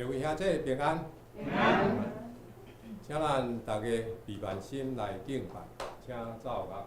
各位兄弟平安。平安。请咱大家闭慢心来敬拜，请奏乐。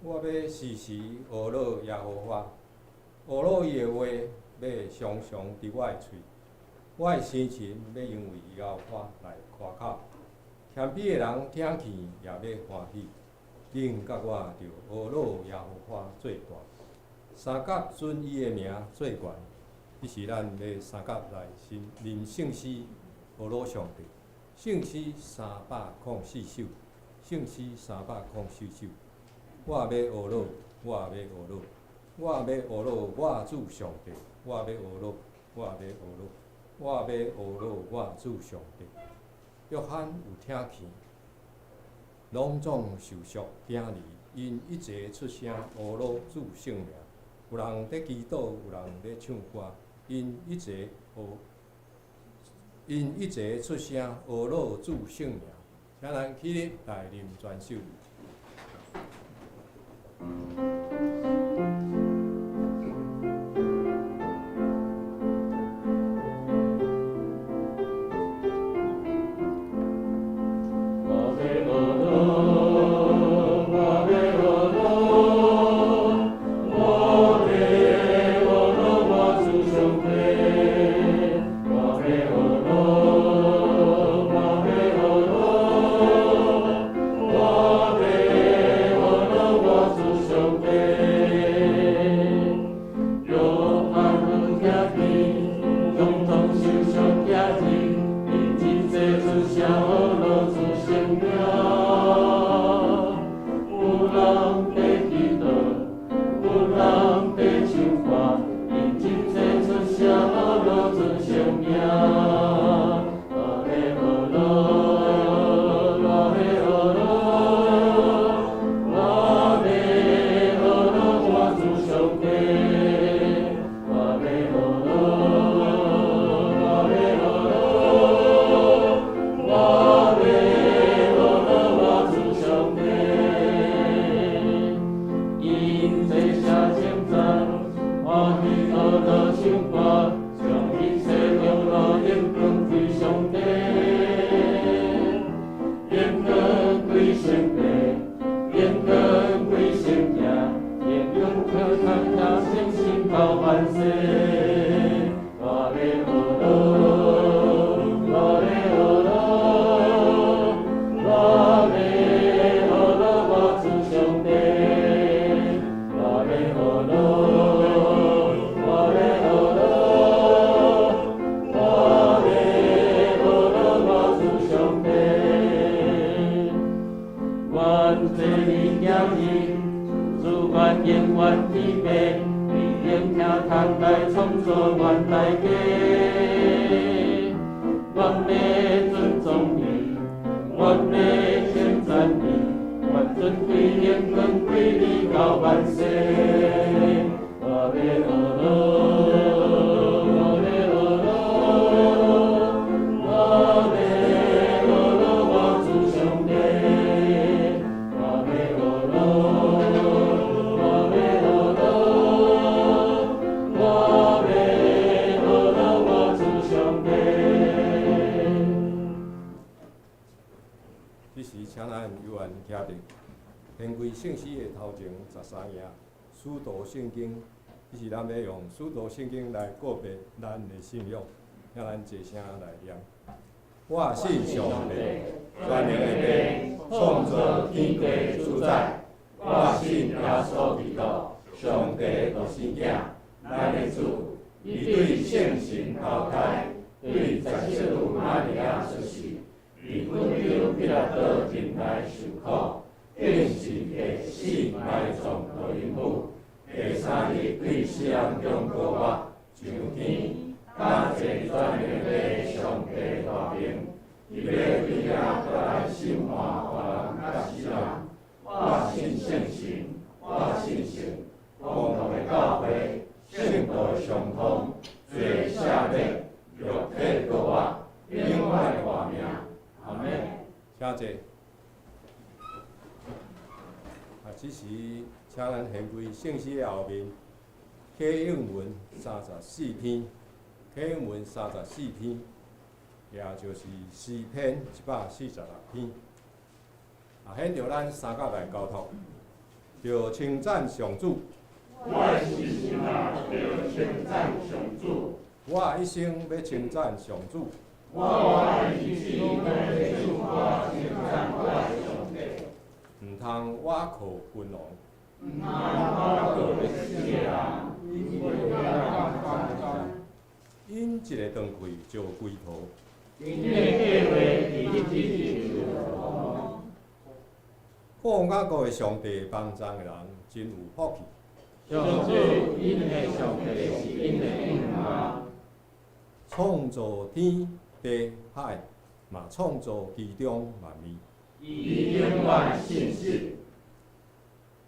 我要时时学乐耶和华，学乐伊的话，要常常伫我的喙。我的心情要因为耶和华来夸口，谦卑的人听见也要欢喜。恁甲我着学乐耶和华做大，三甲尊伊的名做悬。这是咱要三甲来念圣诗，学乐上帝。圣诗304首，圣诗304首。我要学乐，我要学乐，我要学乐，我主上帝。我要学乐，我要学乐，我要学乐，我主上帝。约翰有听见，拢总受赎惊离，因一齐出声学乐主圣名。有人在祈祷，有人在唱歌，因一齐出声学乐主圣名。请咱起立来念全首。即时请咱有缘兄弟献归圣诗的头前13页，使徒圣经，即是咱要用使徒圣经来告别咱的信仰，请咱齐声来念。我信上帝，全能的父，创造天地主宰。我信耶稣基督，上帝独生子，咱的主，伊对圣神投胎，对17女玛利亚出世，伫本州彼拉多前来受苦，定是第死埋葬落阴府，第3日对死人中复活，上天，感谢全能的上帝大名。伊要对咱带来心换活人甲死人。我信圣神，我信神，共同的教会，圣道相通，罪赦免，肉体复活，永远的活命。阿门。请坐。此时请咱献归圣诗的后面，启应文34篇，启应文34篇，也就是诗篇146篇。显着咱三角来交托，着称赞上主。我是心啊，着称赞上主。我一生要称赞上主。我一生要唱歌称赞我的上帝。毋通倚靠君王，毋通倚靠世人，因为要犯罪。因一个长气就归头。因的计划一直就通。好雅各的上帝帮助的人真有福气。上主，因的上帝是因的应吗？创造天地海，嘛创造其中万物。伊永远信实。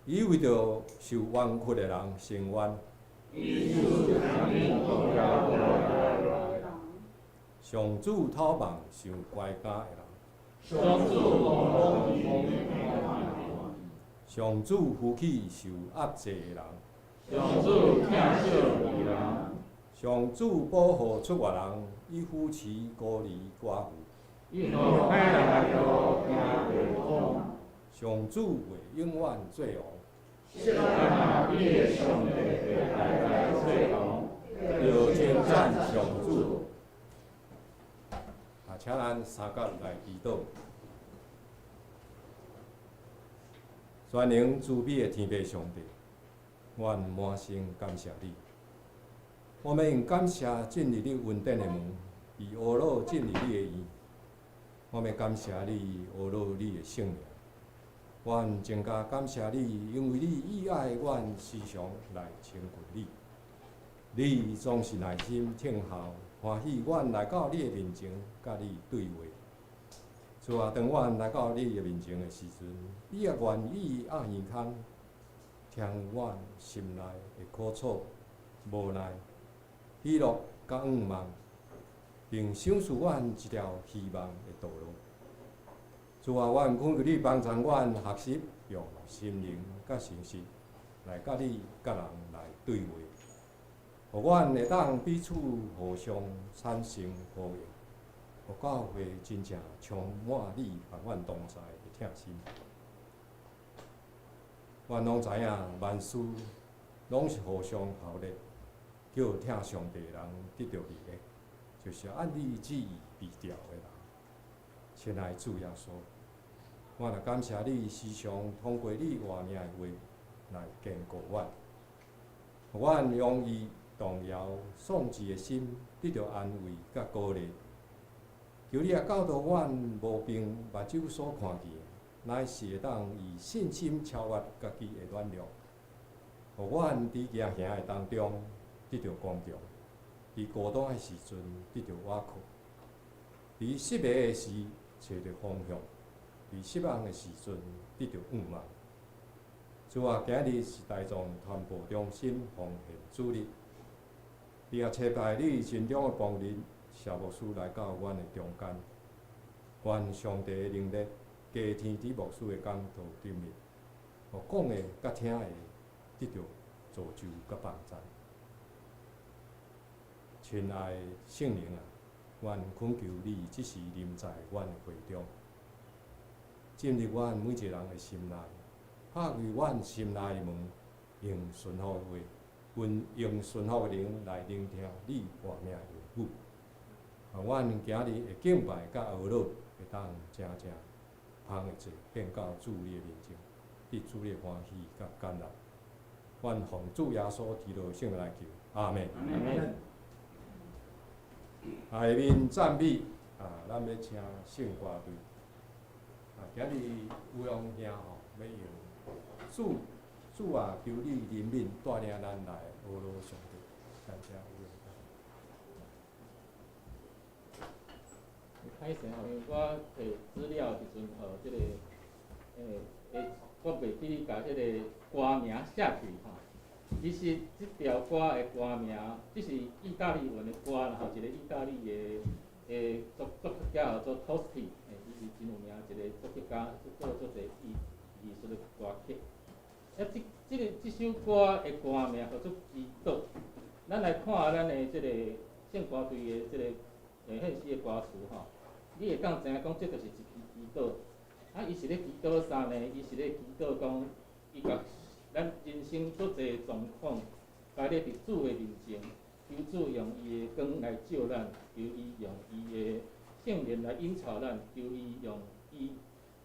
伊为着受冤屈的人伸冤。伊使人民动摇的人。上主讨望受乖家的人。上主望风雨的人。上主扶起受压制的人。上主疼惜义人。上主保护出外人，伊扶持孤儿寡妇。伊互歹人路行袂通。上主袂永远做王。昔日你的上帝会代代做王。要称赞上主。请咱三角来祈祷。全能慈悲的天父上帝，阮满心感谢你。我们用感谢进入你恩典的门，以学罗进入你的院。我们感谢你，学罗你的圣名。阮更加感谢你，因为你喜爱阮时常来称赞你。你总是耐心听候，欢喜阮来到你的面前，甲你对话。主啊，当阮来到你的面前的时阵，你也愿意按耳孔，听阮心内的苦楚、无奈、喜乐甲愿望，并赏赐阮一条希望的道路。主啊，阮恳求你帮助阮学习用心灵甲诚实来甲你甲人来对话，互阮会当彼此互相产生呼应。互教会真正充满你和阮同在的疼心。阮拢知影万事拢是互相效力，叫疼上帝的人得到利益，就是按你旨意被调的人。亲爱的主耶稣，我也感谢你时常通过你话命的话来坚固阮，互阮用伊动摇丧志的心得到安慰甲鼓励。求你也教导阮，无凭目睭所看见，乃是会当以信心超越家己的软弱，互阮伫行行的当中得到光照，伫孤单的时阵得到倚靠，伫失迷的时找到方向，伫失望的时阵得到盼望。主啊，今日是大众传播中心奉献主日，你也差派你心中的帮人。谢牧师来到阮的中间，愿上帝的能力加添伫牧师的讲道顶面，互讲的甲听的得到造就甲帮助。亲爱的圣灵啊，愿恳求你即时临在阮的会中，进入阮每一个人的心内，拍开阮心内的门，用顺服的话，用顺服的灵来聆听你活命的话语。阮今日的敬拜甲学乐会当真芳的做，献到主你的面前，得主你的欢喜甲感恩。愿奉主耶稣基督圣名来求，阿门。下面赞美咱要请圣歌队。今日有荣兄吼，要用主啊，求你怜悯带领咱来阿罗上帝，感谢有荣歹势吼，因为我摕资料的时阵，即个我袂记甲迄个歌名写去吼。其实即条歌的歌名，这是意大利文的歌啦吼，一个意大利的作曲家叫做 Tosti， 伊是真有名一个作曲家，做侪艺术的歌曲。即首歌的歌名叫做《祈祷》。咱来看咱的即个圣歌队的即个献诗的歌词吼，你会当知影讲，这就是一篇祈祷。伊是咧祈祷啥呢？伊是咧祈祷讲，伊甲咱人生足侪状况，摆咧伫主的面前，求主用伊的光来照咱，求伊用伊的圣灵来引导咱，求伊用伊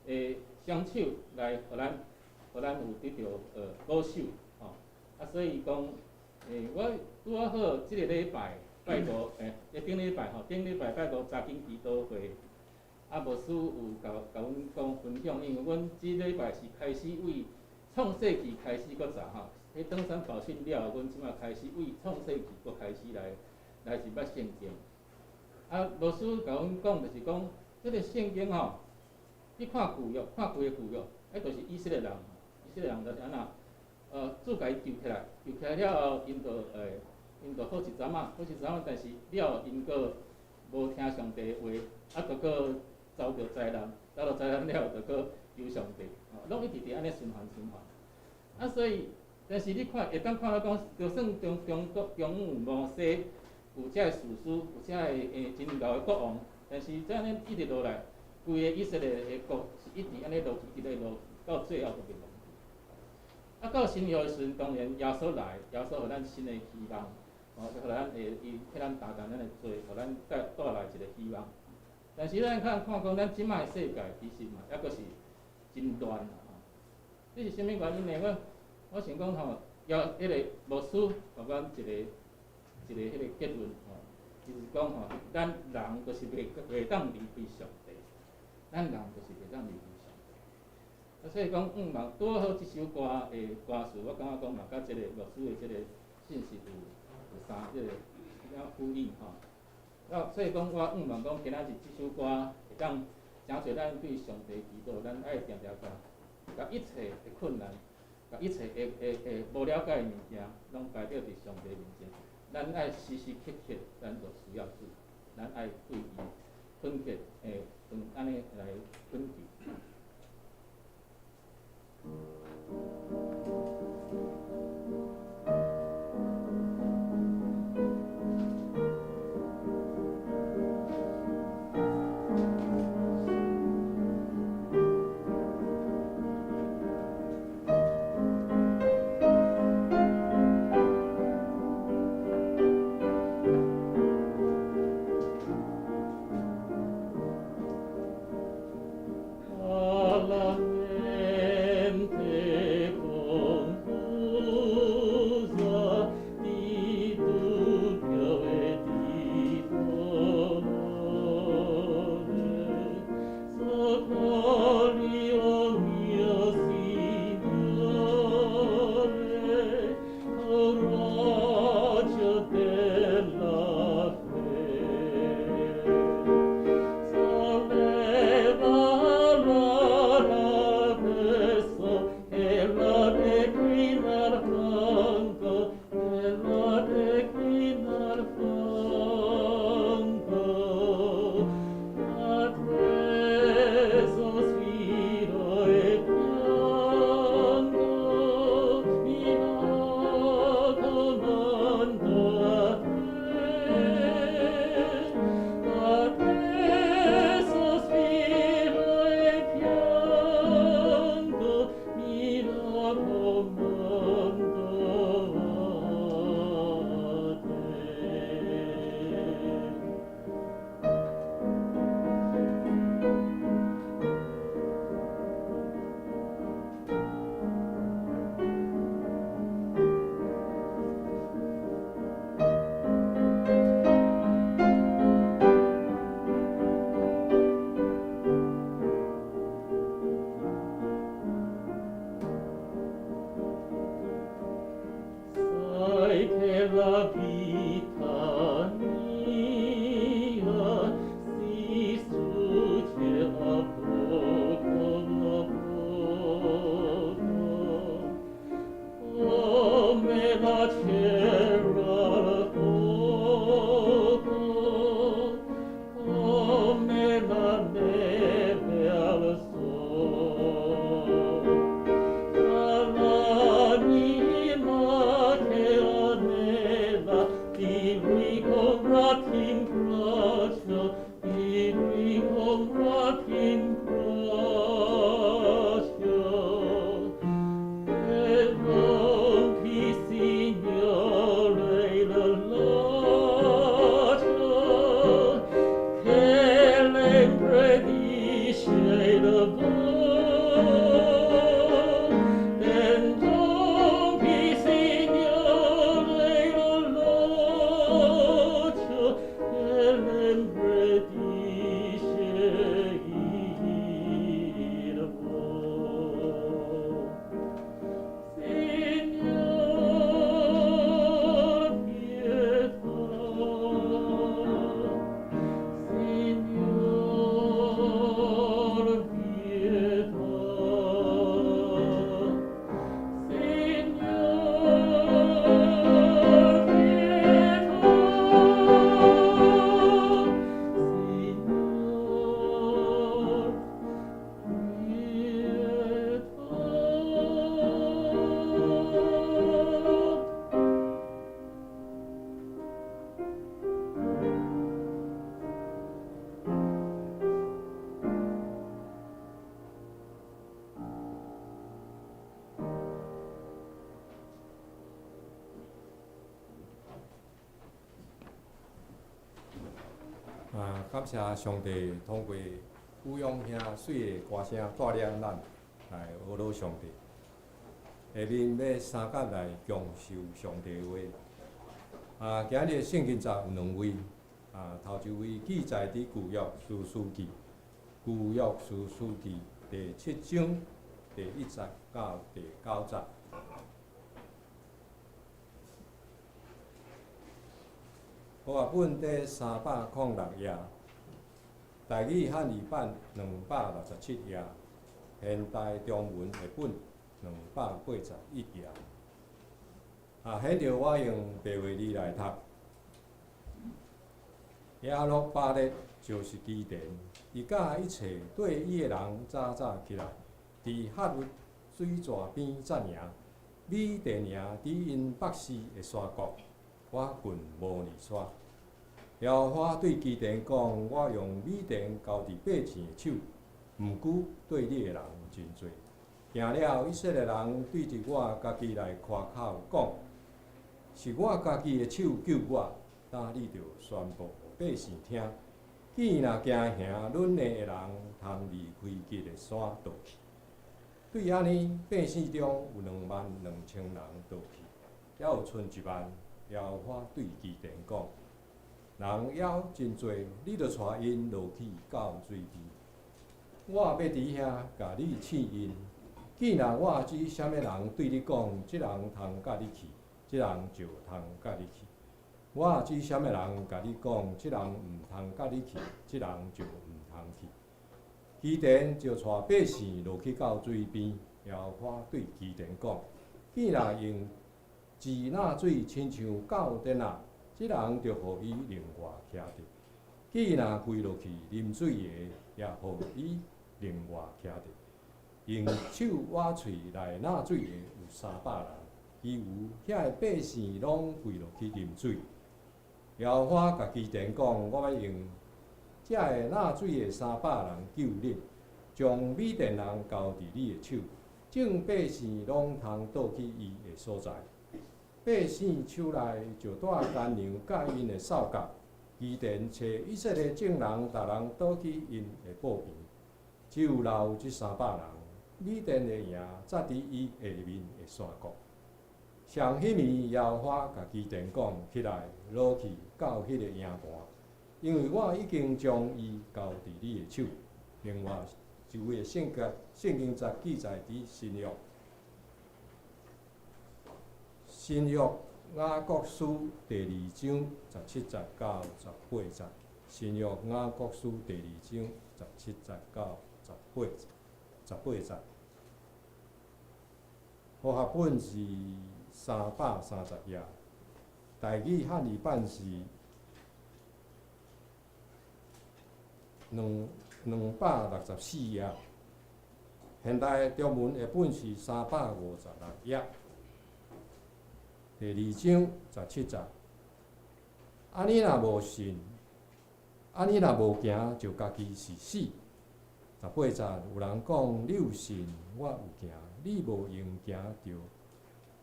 的双手来，互咱有得到保守吼。所以讲，我拄啊好即个礼拜拜五，顶礼拜拜五早间祈祷会。牧师有甲阮讲分享，因为阮即礼拜是开始为创世纪开始搁早吼，迄登山宝训了，阮即马开始为创世纪搁开始来是捌圣经。牧师甲阮讲就是讲，即个圣经吼，你看旧约，看规个旧约，迄就是以色列人，就是安那，主甲伊救起来了后，因就好一阵仔，但是了因搁无听上帝话，就搁遭到灾难了，就搁求上帝，拢一直伫安尼循环。所以，但是你会当看到讲，就算中摩西有遮个士师，有遮个真牛的国王，但是这安尼一直落来，规个以色列的国是一直安尼落去，到最后都袂落去。到新约的时阵，当然耶稣来，耶稣互咱新的希望，互咱替咱担当咱的罪，互咱带来一个希望。但是咱看讲，咱即摆世界其实嘛，抑阁是真乱啦吼。这是啥物原因呢？我想讲吼，迄个牧师互阮一个迄个结论吼，就是讲吼，咱人就是袂当离开上帝，所以讲，嘛拄好即首歌的歌词，我感觉讲嘛，甲即个牧师的即个信息有相呼应吼。所以讲，我望讲，今仔日即首歌会当诚侪咱对上帝祈祷，咱爱定定甲一切的困难，甲一切的无了解的物件，拢摆到伫上帝面前。咱爱时时刻刻，咱就需要主，咱爱对伊恳切安尼来恳求。感谢上帝通过有勇兄水的歌声带领咱来学罗上帝。下面要三角来强受上帝的话。今日圣经节有2位。头一位记载伫旧约士师记，旧约士师记第7章第1节到第9节。和合本第306页，台语汉语版267页，现代中文译本281页。现着我用白话字来读。亚罗巴勒就是基甸，伊甲一切对伊的人早早起来，伫哈律水泉边扎营。米甸营伫因北西的山谷，我近无二山。耶和华对基甸讲：我用米甸交伫百姓的手，毋久对你的人真多。行了，以色列人对着我家己来夸口讲：是我家己的手救我。当你着宣布。百姓听，见若惊吓，恁的人通离开吉的山倒去。对安尼，百姓中有22000人倒去，还有剩1万。耶和华对基甸讲：人还真多，你着带因落去到水边。我要伫遐甲你试因。见若我指啥物人对你讲，即人通甲你去，即人就通甲你去。我指啥物人甲你讲，即人毋通甲你去，即人就毋通去。基甸就带百姓落去到水边，耶和华对基甸讲：见若用支那水亲像狗灯仔，即人就互伊另外徛着；见若跪落去啉水的，也互伊另外徛着。用手挖喙来纳水的有300人，其余遐的百姓拢跪落去啉水。耶和华甲基甸讲：我要用这个纳水的300人救恁，将米甸人交伫你的手，众百姓拢通倒去伊的所在。百姓手内就带干粮甲因的扫角。基甸找以色列众人，逐人倒去因的布边，只有留这300人。米甸的营扎伫伊下面的山谷。上迄暝，耶和华甲基甸讲：起来，落去到迄个营盘，因为我已经将伊交伫你的手。另外一位圣经节记载伫新约雅各书第2章17节到18节。新约雅各书第2章17节到18节。和合本是330页，台语汉语版是264页，现代中文译本是356页。第2章17节。安尼若无信，安尼若无行，就家己是死。18节有人讲：你有信，我有行，你无用行着。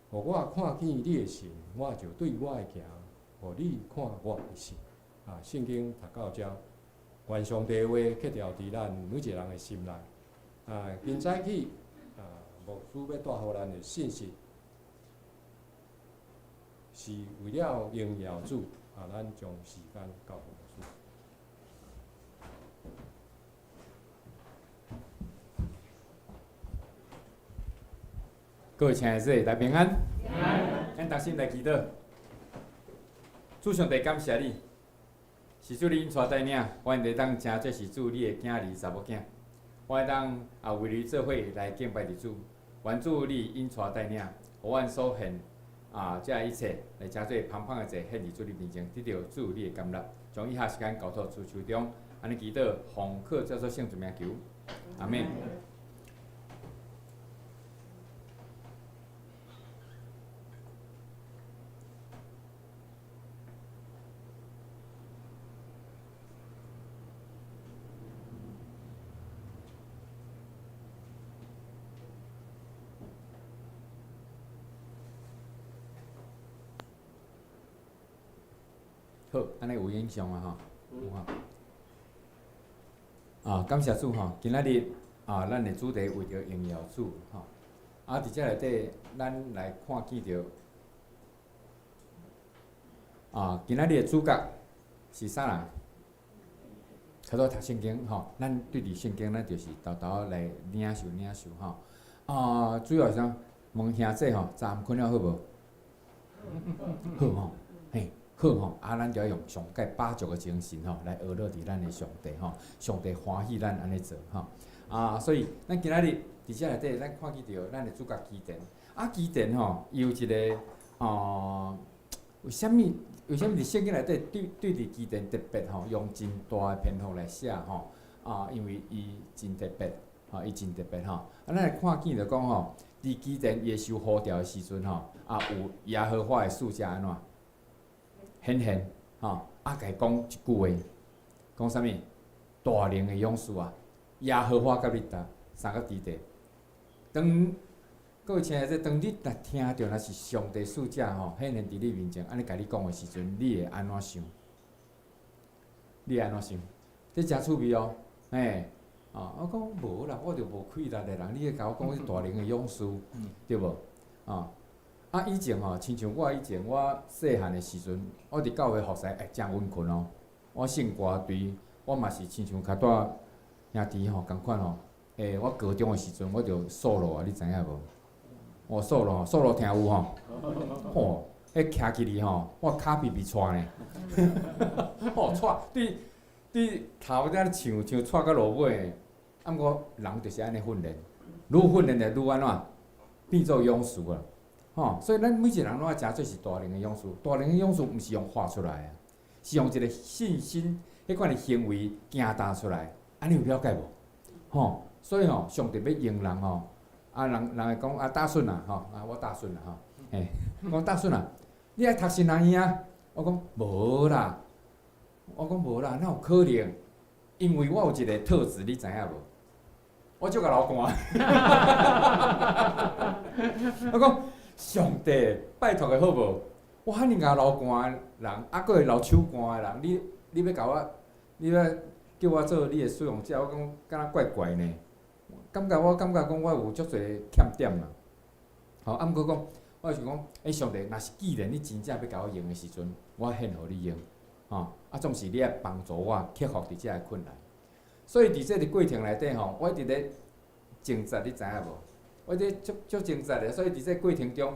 互我看见你的信，我就对我的行；互你看我的信。圣经读到这，愿上帝话刻条伫咱每一个人的心内。今早起，牧师要带互咱的信息，是为了荣耀主。咱将时间交给牧师。各位亲爱的大平安，咱同心来祈祷。主上帝感谢你，是主你引带带领，我会当真做是主你的囝儿查某囝，我会当为你做伙来敬拜你主，愿主你引带带领，互阮所献这一切来真做芳芳的祭献伫主你面前，得到主你的甘纳，将以下时间交托主手中，安尼祈祷，奉靠叫做圣主名求，阿门。好，安尼有影像啊吼，有吼。感谢主吼，今仔日咱的主题为着荣耀主吼。伫遮内底，咱来看见着今仔日的主角是啥人？较早读圣经吼，咱对伫圣经，咱就是豆豆来领受吼。主要是啥？问兄弟吼，昨暗困了好无？好吼，嘿，好吼。咱就要用上界80足的精神吼，来学乐伫咱的上帝吼，上帝欢喜咱安尼做吼。所以咱今仔日伫遮内底，咱看见着咱的主角基甸。基甸吼，伊有一个为虾米伫圣经内底对伫基甸特别吼，用真大的篇幅来写吼。因为伊真特别伊真特别吼。咱来看见着讲吼，伫基甸伊受呼召的时阵吼，有耶和华的使者安怎显现吼，甲伊讲一句话，讲啥物？大能的勇士耶和华甲你三个基地。当各位亲爱的，当你若听着若是上帝使者吼显现伫你面前，安尼甲你讲的时阵，你会安怎想？你会安怎想？这真趣味哦，我讲无啦，我着无气力的人，你咧甲我讲迄大能的勇士，对无？以前吼，亲像我以前我细汉的时阵，我伫教会服侍，真温困哦。我信歌队，我嘛是亲像较大兄弟吼共款吼。我高中的时阵，我着数落你知影无？我数落听有吼，迄徛起哩吼，我骹皮喘呢，喘对头才唱喘到落尾，毋过人就是安尼训练，愈训练就愈安怎变做勇士啊！所以咱每一个人拢要诚做是大能的勇士。大能的勇士毋是用画出来是用一个信心迄款的行为行踏出来，安尼有了解无？所以上帝要用人人会讲大顺我大顺讲大顺你爱读神学院我讲无啦，哪有可能？因为我有一个特质，你知影无？我足甲流汗。我讲上帝拜托的好无？我遐尔甲流汗的人，佫会流手汗的人，你要甲我，你要叫我做你的使用者，我讲敢若怪怪呢。我感觉讲我有足侪欠点啦。毋过讲，我是讲，上帝，若是既然你真正要甲我用的时阵，我献互你用，总是你来帮助我克服伫遮个困难。所以伫这个过程内底我一直咧挣扎，你知影无？我一直足挣扎的，所以伫这个过程中，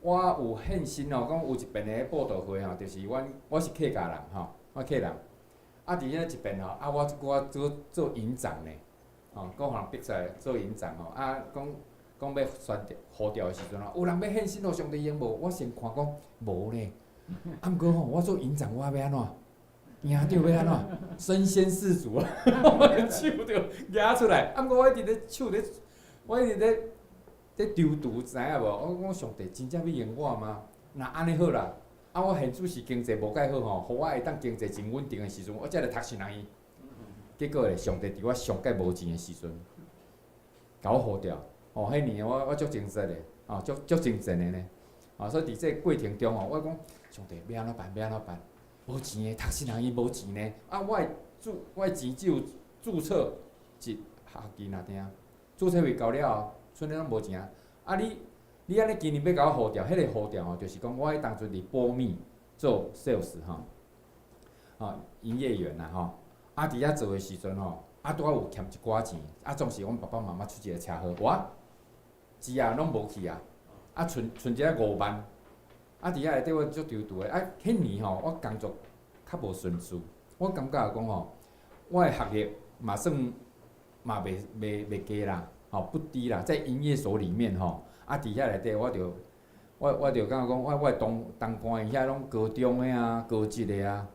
我有献身讲有一边的布道会就是我是客家人我客人。伫遐一边我做营长呢。各项比赛做营长讲要宣呼召的时阵有人要献身互上帝用无？我先看讲无咧。毋过我做营长我要安怎？赢着要安怎？身先士卒我的手着举出来。毋过我一直咧手咧，我一直咧丢毒，知影无？我讲上帝真正要用我吗？那安尼好啦。我现主是经济无介好互我会当经济真稳定的时阵，我才来读神学院。结果咧，上帝伫我上界无钱的时阵，甲我呼召。迄年我足精神的，足精神的呢。所以伫这过程中我讲上帝要安怎办？无钱的，读神学院无钱呢。我的钱只有注册一学期若定，注册费到了后，剩了拢无钱。你安尼今年要甲我呼召，迄个呼召就是讲我迄当阵伫波密做 sales 营业员啦伫遐做的时阵拄好有欠一寡钱，总是阮爸爸妈妈出一个车祸，钱拢无去剩一个5万，伫遐内底我足丢丢的。迄年我工作较无顺遂，我感觉讲我的学历嘛算袂低啦，不低啦，在营业所里面伫遐内底我着感觉讲我同班伊遐拢高中的高职的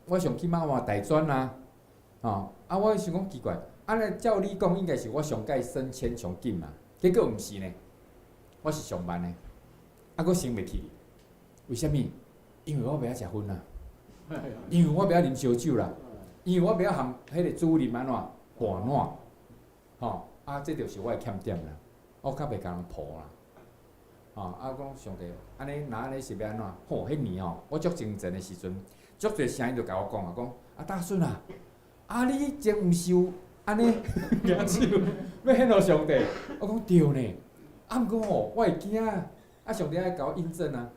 我上起码大专我想讲奇怪，尼照你讲应该是我上届升迁上紧嘛，结果毋是呢，我是上慢的，佫升袂起。为虾米？因为我袂晓食薰因为我袂晓啉烧酒啦，因为我袂晓含迄个主啉换暖，这就是我的欠点啦，我较袂甲人抱啦。讲上帝，安尼是要安怎？迄年我足精神的时阵。足侪声音就甲我讲大顺啊，你真毋是有安尼举手要献互上帝？我讲对呢。啊，毋过吼，我会惊啊，上帝爱甲我印证啊。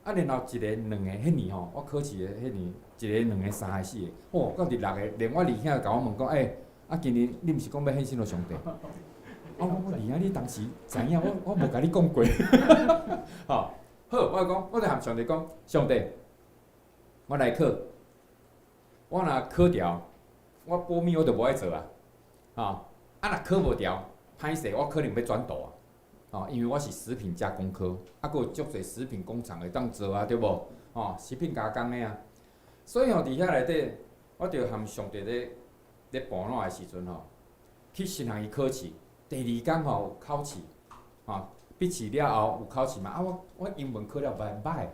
啊，然后一个、两个，迄年吼，我考试的迄年，一个、两个、三个、四个，哦，到第六个，连我二兄甲我问讲，啊，今年你毋是讲要献身互上帝？我二兄，你当时知影，我无甲你讲过。吼，好，我讲，我就含上帝讲，上帝，我来考，我若考调，我保密我就无爱做啊。啊，若考无调，歹势，我可能要转导啊。因为我是食品加工科，啊，佫有足侪食品工厂会当做啊，对无？食品加工的啊，所以伫遐内底，我着含上帝咧盘烂的时阵去新行伊考试，第二天有考试，笔试了后有考试嘛，我英文考了歹，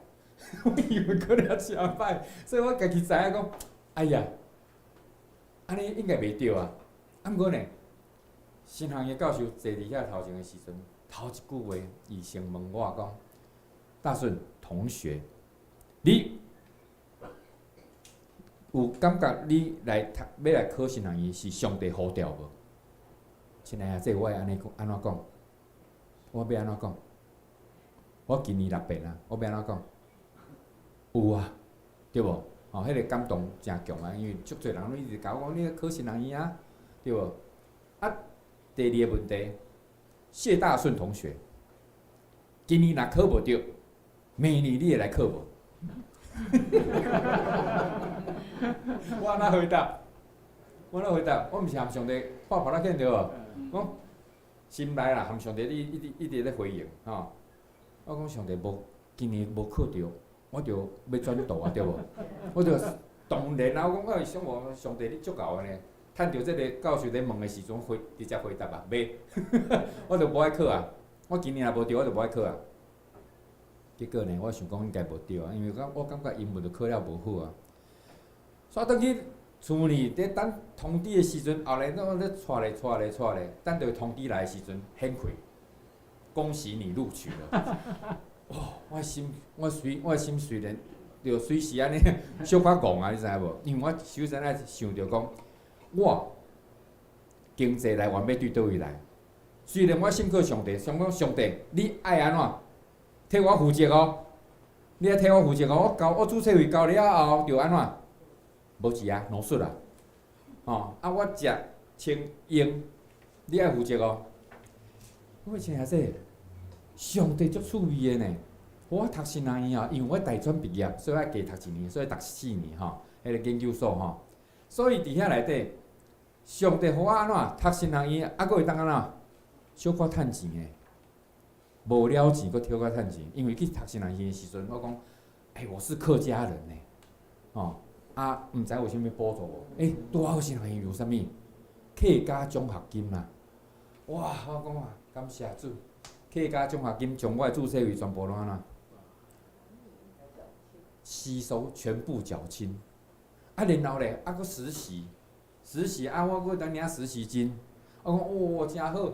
我英文考了真歹，所以我家己知影讲，哎呀，安尼应该袂对啊，毋过呢，新行的教授坐伫遐头前的时阵。头一句话，伊先问我讲：“大顺同学，你有感觉你要来考新人医是上帝呼召无？”亲爱啊，这我会安怎讲？我要安怎讲？我今年600啊，我要安怎讲？有啊，对无？迄个感动真强啊，因为足侪人拢一直甲我讲，你要考新人医啊，对无？啊，第二个问题。谢大顺同学，今年若考无着，明年你会来考无？我安怎回答？我毋是含上帝画拍仔见着无？讲心内啦，含上帝一直咧回应吼。我讲上帝无今年无考着，我着要转导啊，对无？我着当然啊，我讲我会想讲上帝你足够安尼。趁着即个教授咧问的时阵，直接回答啊，袂，我就无爱考啊。我今年若无着，我就无爱考啊。结果呢，我想讲应该无着啊，因为我感觉英文就考了无好啊。煞转去厝里咧等通知的时阵，后来我咧带咧，等着通知来的时阵，显开，恭喜你录取了。哦，我心虽然着随时安尼小可戆啊，你知影无？因为我首先爱想着讲。我经济来源要对倒位来？虽然我信靠上帝，想讲上帝，你爱安怎替我负责哦？你爱替我负责哦？我注册费交了后，着安怎？无钱啊，农术啊，我食穿用，你爱负责哦。我亲爱说，上帝足趣味的呢。我读新人医因为我大专毕业，所以爱加读1年，所以读4年迄个研究所所以伫遐内底，上帝互我安怎读新人医，佫会当安怎小可趁钱诶，无了钱佫跳较趁钱，因为去读新人医诶时阵，我讲，我是客家人呢，毋知有啥物补助无？拄好新人医有啥物？客家奖学金啦，哇！我讲感谢主，客家奖学金将我诶注册费全部拢安怎吸收，全部缴清。然后咧，佫实习，我佫当领实习金。我讲，真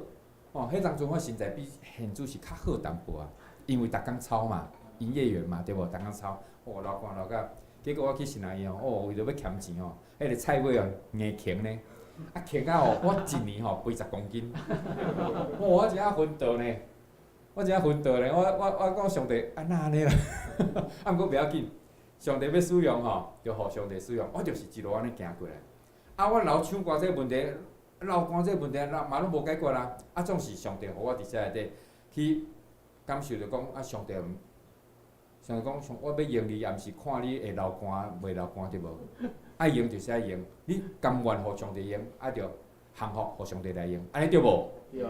好，迄当阵我身材比现主是较好淡薄啊，因为逐工操嘛，营业员嘛，对无？逐工操，流汗流到，结果我去新人医为着要欠钱迄个菜尾硬轻呢，轻啊我1年肥10公斤，我真啊昏倒呢，我讲上帝安那呢啦，毋过袂要紧。上帝要使用就互上帝使用。我就是一路安尼行过来。我老唱歌这个问题，流汗这个问题，嘛拢无解决啦。总是上帝互我伫遮内底去感受着讲，上帝讲，我要用你，也毋是看你会流汗袂流汗对无？爱用就是爱用，你甘愿互上帝用，着幸福互上帝来用，安尼对无？对。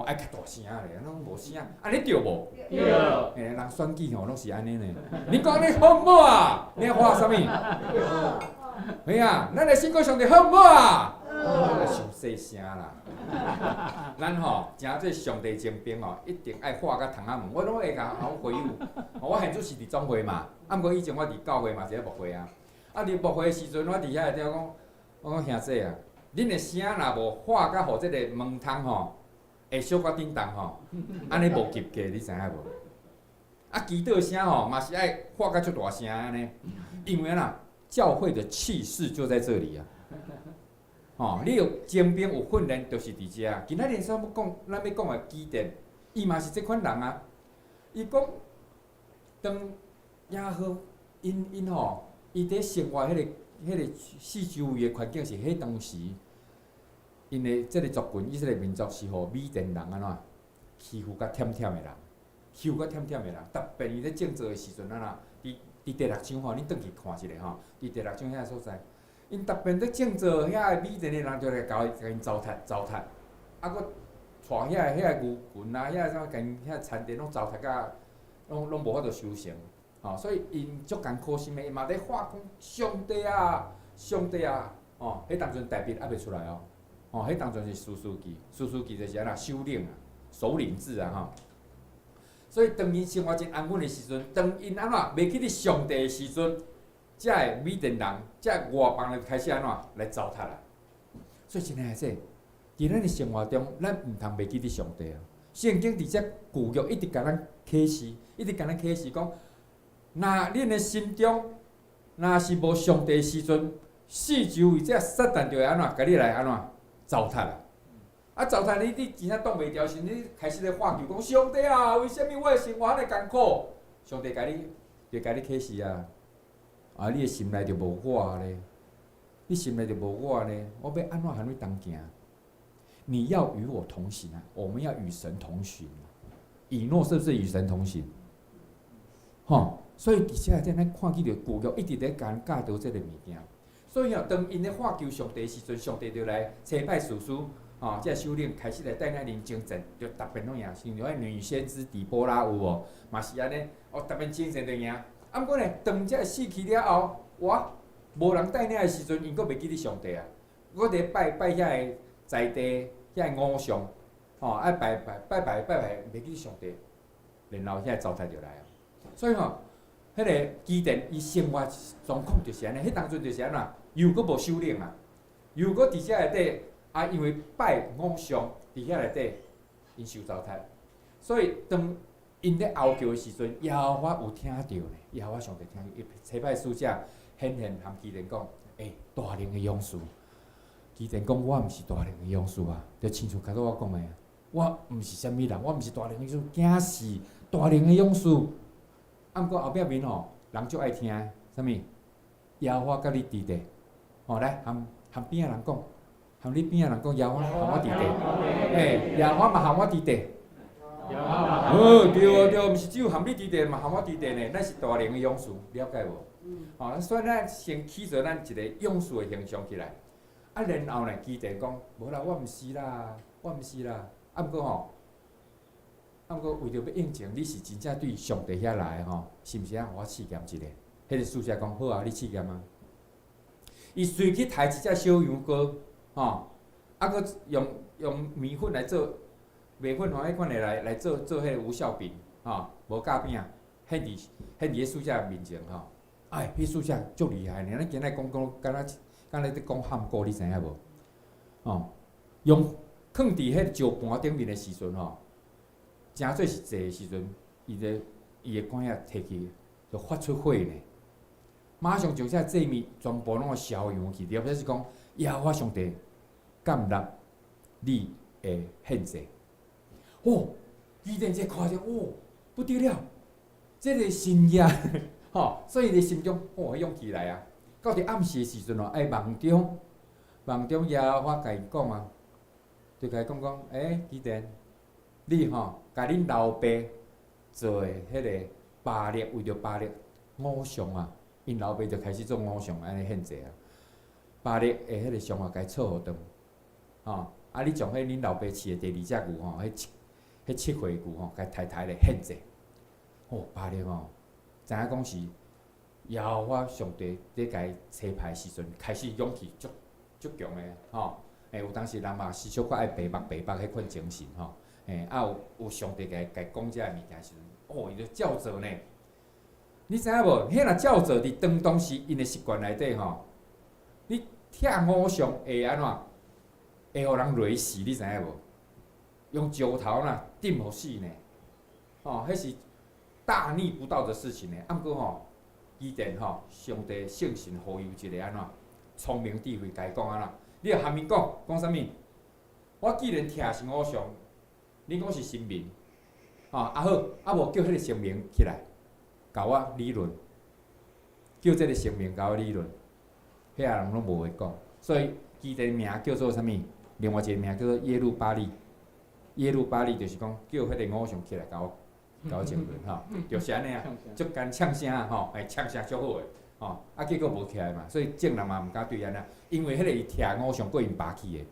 爱较大声咧，拢无声，安尼对无？对。人选举拢是安尼呢。你讲你好无啊？你话啥物？嘿啊，咱来信靠上帝好无啊？上细声啦。咱诚做上帝精兵一定爱话甲窗仔门，我拢会甲回有。我现主是伫总会嘛，毋过以前我伫教会嘛，是咧牧会啊。伫牧会的时阵，我伫遐内底讲，我讲兄弟啊，恁的声若无化甲互即个门窗会小可叮当安尼无及格，你知影无？祈祷声嘛是爱化甲足大声安尼，因为教会的气势就在这里啊。你有精兵有训练，就是伫遮啊。今仔日咱要讲的基甸，伊嘛是即款人啊。伊讲，当亚和因伊伫生活迄个四周围的环境是迄当时，因的即个族群，以色列民族是互缅甸人安怎欺负甲忝忝的人，欺负甲忝忝的人，特别伊咧种植的时阵啊呐，伫第六章恁转去看一下伫第六章遐所在。因特别咧种植遐缅甸的人就来甲因糟蹋，啊，佫带遐牛群啊，遐啥甲因遐田地拢糟蹋甲，拢无法度收成，所以因足艰苦心的，伊嘛咧喊讲上帝啊，迄当阵大笔还袂出来迄当阵是士师记就是安那首领啊，首领制啊所以当因生活真安稳的时阵，当因安怎袂去伫上帝的时阵。遮个缅甸人，遮外邦人开始安怎来糟蹋啦？所以真诶说，伫咱诶生活中，咱毋通袂记伫上帝啊。圣经伫遮旧约一直甲咱启示，讲，若恁诶心中若是无上帝诶时阵，四周围遮撒旦就会安怎，甲你来安怎糟蹋啦？啊，糟蹋你真正挡袂牢，是你开始咧喊求讲上帝啊，为虾米我诶生活安尼艰苦？上帝就甲你启示啊。你的心内就无我咧，你心内就无我咧，我要安怎和你同行？你要与我同行啊！我们要与神同行。以诺是不是与神同行？所以伫遮咱看起着旧约一直咧甲咱教导即个物件。所以当因咧喊求上帝的时阵，上帝就来差派士师，即个首领开始来带领人征战，就特别拢赢。像迄女先知底波拉有无？嘛是安尼，特别征战就赢。啊，毋过呢，当遮死去了后，无人带领的时阵，因佫袂记得上帝啊，佫伫拜遐个在地遐个偶像，爱拜，袂记得上帝，然后遐个糟蹋就来啊。所以迄个基甸伊生活状况就是安尼，迄当阵就是安怎，又佫无首领啊，又佫伫遮内底因为拜偶像伫遐内底，因受糟蹋，所以当。因咧后叫的时阵，耶和华有听到咧，耶和华上帝听到，伊差派使者显含基甸讲，大能的勇士。基甸讲，我毋是大能的勇士啊，就亲像拄我讲的，我毋是啥物人，我毋是大能的勇士，惊是大能的勇士。啊，毋过后壁面人足爱听，啥物？耶和华甲你伫地，来含边仔人讲，含你边仔人讲，耶和华含我伫地，耶和华嘛含我伫地。对，毋是只有含你伫地，嘛含我伫地呢。咱是大能的勇士，了解无？所以咱先起做咱一个勇士的形象起来。然后呢，基甸讲，无啦，我毋是啦。啊，毋过为着要应证你是真正对上帝遐来是毋是互我试验一下？迄个使者讲，好啊，你试验啊。伊随去抬一只小羊羔，佫用米粉来做。米粉迄款的来做迄个无效饼，无甲饼，献伫迄使者面前迄使者足厉害呢。咱今仔讲，敢若伫讲汉歌，你知影无？用放伫迄石盘顶面的时阵真做是济的时阵，伊的管仔摕起，就发出火呢。马上将遮祭物全部拢烧扬去，了，表示讲，耶和华上帝甘纳你的献祭。基甸这看着，不得了，这个神呀，所以伊心中迄勇气来啊。到伫暗时的时阵梦中耶和华甲伊讲啊，就甲伊讲，基甸，你甲恁老爸做的迄个巴力，为着巴力偶像啊，因老爸就开始做偶像安尼献祭啊。巴力的迄个像甲伊撮互断，你将迄恁老爸饲的第二只牛迄7岁牛甲抬咧献祭，巴力知影讲是耶和华上帝伫甲伊差派时阵，开始勇气足强的有当时人嘛是小可爱白目迄款精神有上帝甲伊讲遮个物件时阵，伊就照做呢。你知影无？迄若照做伫当时因的习惯内底你拆偶像会安怎？会互人累死，你知影无？用石头钉互死呢，迄是大逆不道的事情呢。毋过基甸上帝圣神互伊一个安怎聪明智慧，甲伊讲安怎？你着含伊讲啥物？我既然徛是偶像，你讲是神明，啊好，无叫迄个神明起来，甲我理论，叫即个神明甲我理论，遐人拢无话讲。所以基甸名叫做啥物？另外一个名叫做耶路巴利。耶路巴利就是讲叫迄个偶像起来甲我争论吼，就是安尼啊，足干呛声吼，呛声足好诶吼，结果无起来嘛，所以众人嘛毋敢对安尼，因为迄个伊徛偶像过因爸去诶，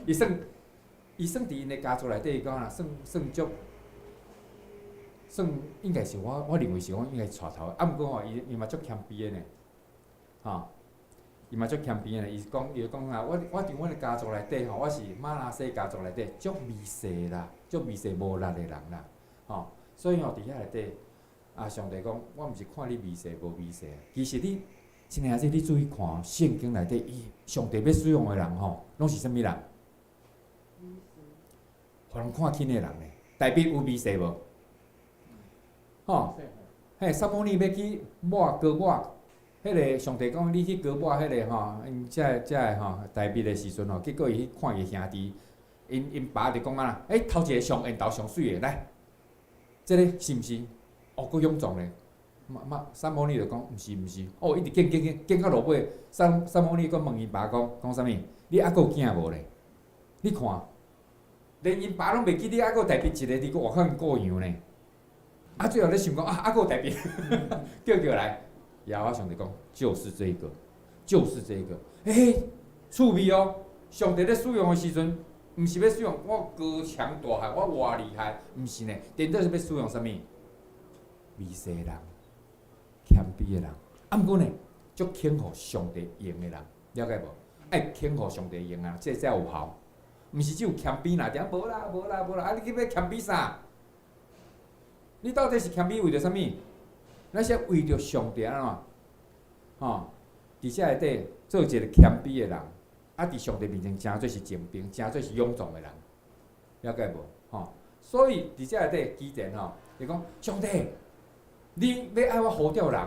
伊算伫因诶家族内底讲啦，算足，算应该是我认为是讲应该是带头，毋过吼伊嘛足谦卑诶呢，吼。伊嘛足谦卑诶，伊讲啊，我伫阮诶家族内底吼，我是马拉西家族内底足微细啦，足微细无力诶人啦，吼，所以吼伫遐内底，上帝讲，我毋是看你微细无微细，其实你真诶，你注意看圣经内底，伊上帝要使用诶人吼，拢是啥物人？互人看轻诶人咧，代表有微细无？吼，撒母耳要去抹割抹。迄个上帝讲，你去割抹迄个吼，因遮个吼大卫的时阵吼，结果伊去看伊兄弟，因爸就讲啊，头一个上缘投上水的来，即个是毋是？哦，佫勇壮咧。撒母耳就讲，毋是，哦，一直见到落尾，撒母耳佫问因爸讲啥物？你抑佫有囝无咧？你看，连因爸拢袂记你抑佫代表一个伫外口过洋呢。最后咧想讲佫有代表，叫来。耶和华上帝讲，就是这个，趣味哦！上帝咧使用的时阵，毋是要使用我高强大汉，我偌厉害，毋是呢，真正是要使用啥物？微细人、谦卑的人，毋过呢，足肯互上帝用的人，了解无？爱肯互上帝用啊，这才有效。毋是只有谦卑啦，点无啦，你去要谦卑啥？你到底是谦卑为着啥物？咱是为着上帝安怎？吼，伫遮内底做一个谦卑的人，伫上帝面前诚做是精兵，诚做是勇壮的人，了解无？吼，所以伫遮内底基甸吼，伊讲上帝，你要爱我呼召人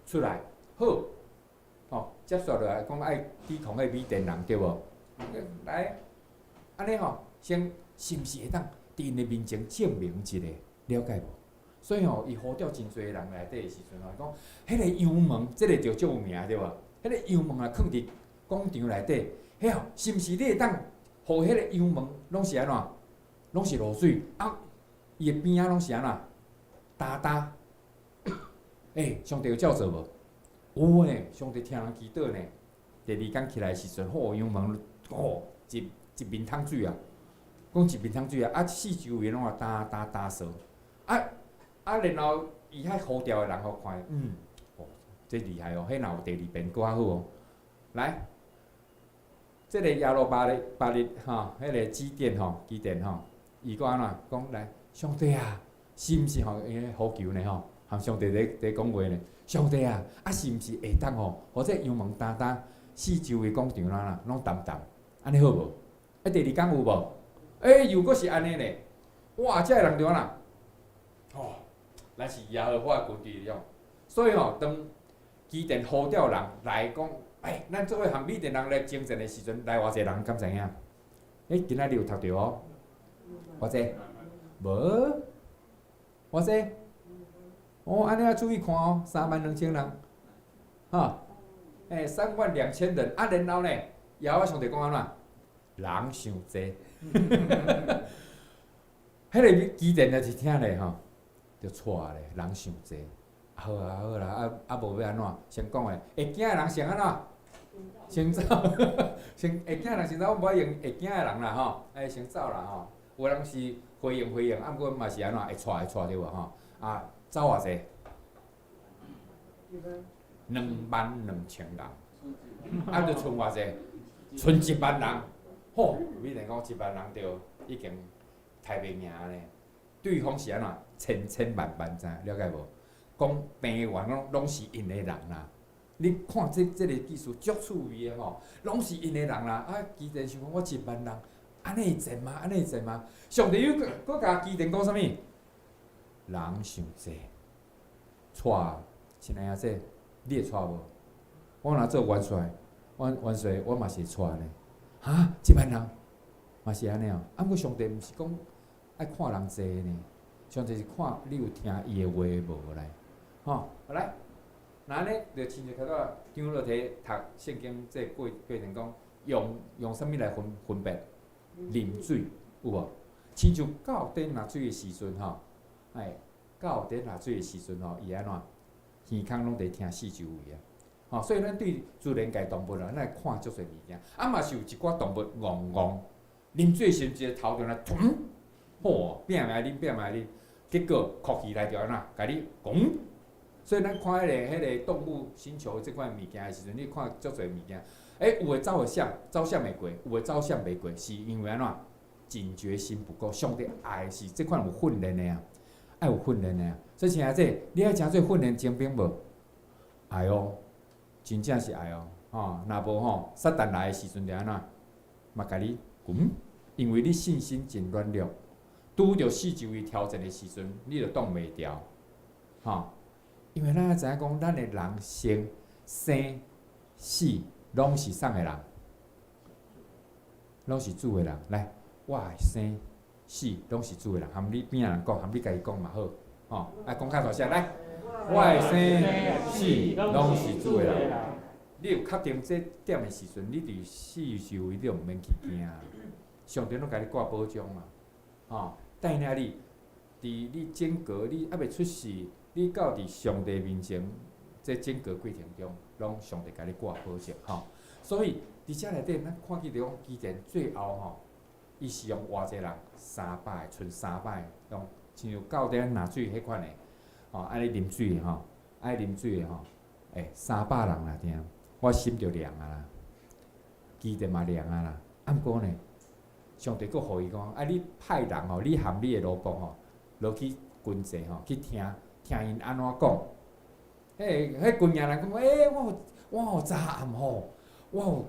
出来，好，吼，接续落来讲爱抵抗迄米甸人对无？来，安尼吼，先是毋是会当伫因的面前证明一下，了解无？所以吼，伊呼召真侪人内底的时阵吼，讲迄个羊毛，即个就足有名对无？迄个羊毛啊，放伫广场内底，迄吼是毋是你会当，互迄个羊毛拢是安怎？拢是落水伊的边仔拢是安怎？干。上帝有照做无？有呢，上帝听人祈祷呢。第二天起来的时阵，羊毛一面桶水啊，讲一面桶水啊，四周围拢干扫然后伊遐呼召的人互看，这厉害哦！迄若有第二遍搁较好哦。来，这个亚罗巴列吼，迄个基甸吼，伊搁安怎讲来？上帝啊，是毋是吼？因咧呼求呢吼，含上帝在讲话呢。上帝啊，是毋是会当吼？或者羊毛干，四周围广场啦，拢澹，安尼好无？第二天有无？又搁是安尼呢？哇！遮个人就安怎？咱是耶和华军队了，所以吼，当基甸呼召人来讲，咱做伙含米甸人来征战的时阵，来偌济人敢知影？今仔日有读着哦，偌济？无，偌济？安尼要注意看哦，32,000人，哈，32000人，然后呢，耶和华上帝讲安怎？人伤济，迄个基甸就是听咧吼。就错咧，人伤济。好啦，无要安怎？先讲诶，会惊诶人先安怎？先走，先会惊诶人先走，我无用会惊诶人啦吼，先走啦吼。有人是回应，毋过嘛是安怎会带对无吼？走偌济？22000人，就剩偌济？剩10000人。米甸讲10000人就已经太袂赢咧。对方是安怎？千万知，了解无？讲病源拢是因的人啦。你看这个技术足趣味的吼，拢是因的人啦。基甸想讲我10000人，安尼会战吗？上帝又搁甲基甸讲啥物？人伤济，带，亲爱仔姐，你会带无？我若做元帅，元帅我嘛是会带呢。哈，10000人嘛是安尼哦。啊，毋过上帝毋是讲爱看人济呢，上帝是看你有听伊的话无来。吼，来，那安尼就亲像头仔张老摕读圣经这过程讲，用啥物来分别？啉水有无？亲像到顶落水的时阵吼，到顶落水的时阵吼，伊安怎？耳孔拢伫听四周围啊。吼，所以咱对自然界动物啊，咱会看足侪物件。啊嘛是有一寡动物戆，啉水时阵一个头就来嘭，吼，拼来啉，拼来啉，结果哭起来就安怎？甲你拱。所以咱看迄个动物星球即款物件的时阵，你看足侪物件，有诶走会闪，走闪会过；有诶走闪袂过，是因为安怎？警觉心不够。上帝爱是即款有训练的啊，爱有训练的啊。所以亲爱者，你爱诚做训练精兵无？爱哦，真正是爱哦。吼，若无吼，撒旦来的时阵就安怎？嘛甲你因为你信心真软弱，拄着四周围挑战的时阵，你就挡袂牢。吼。因为咱知影讲，咱的人生死拢是啥个人？拢是主的人。来，我的生死拢是主的人，含你边仔人讲，含你家己讲嘛好。吼，来讲较大声，来，我的生死拢是主的人。你有确定这点的时阵，你伫四周围你就毋免去惊。上帝拢甲你挂保障嘛，吼，带领你伫你整个你还袂出事。你到伫上帝面前，这整个过程中，拢上帝甲你挂保证吼。所以伫遮内底，咱看见着讲，基甸最后吼，伊是用偌济人，300个，剩300个，用亲像到底拿水迄款的，吼，安尼啉水吼，爱啉水的吼，300人啦，听，我心就凉啊啦，基甸嘛凉啊啦。啊，毋过呢，上帝佫互伊讲，你派人吼，你含你的老公吼，落去军寨吼，去听因安怎讲？迄军营人讲，我有早暗吼，我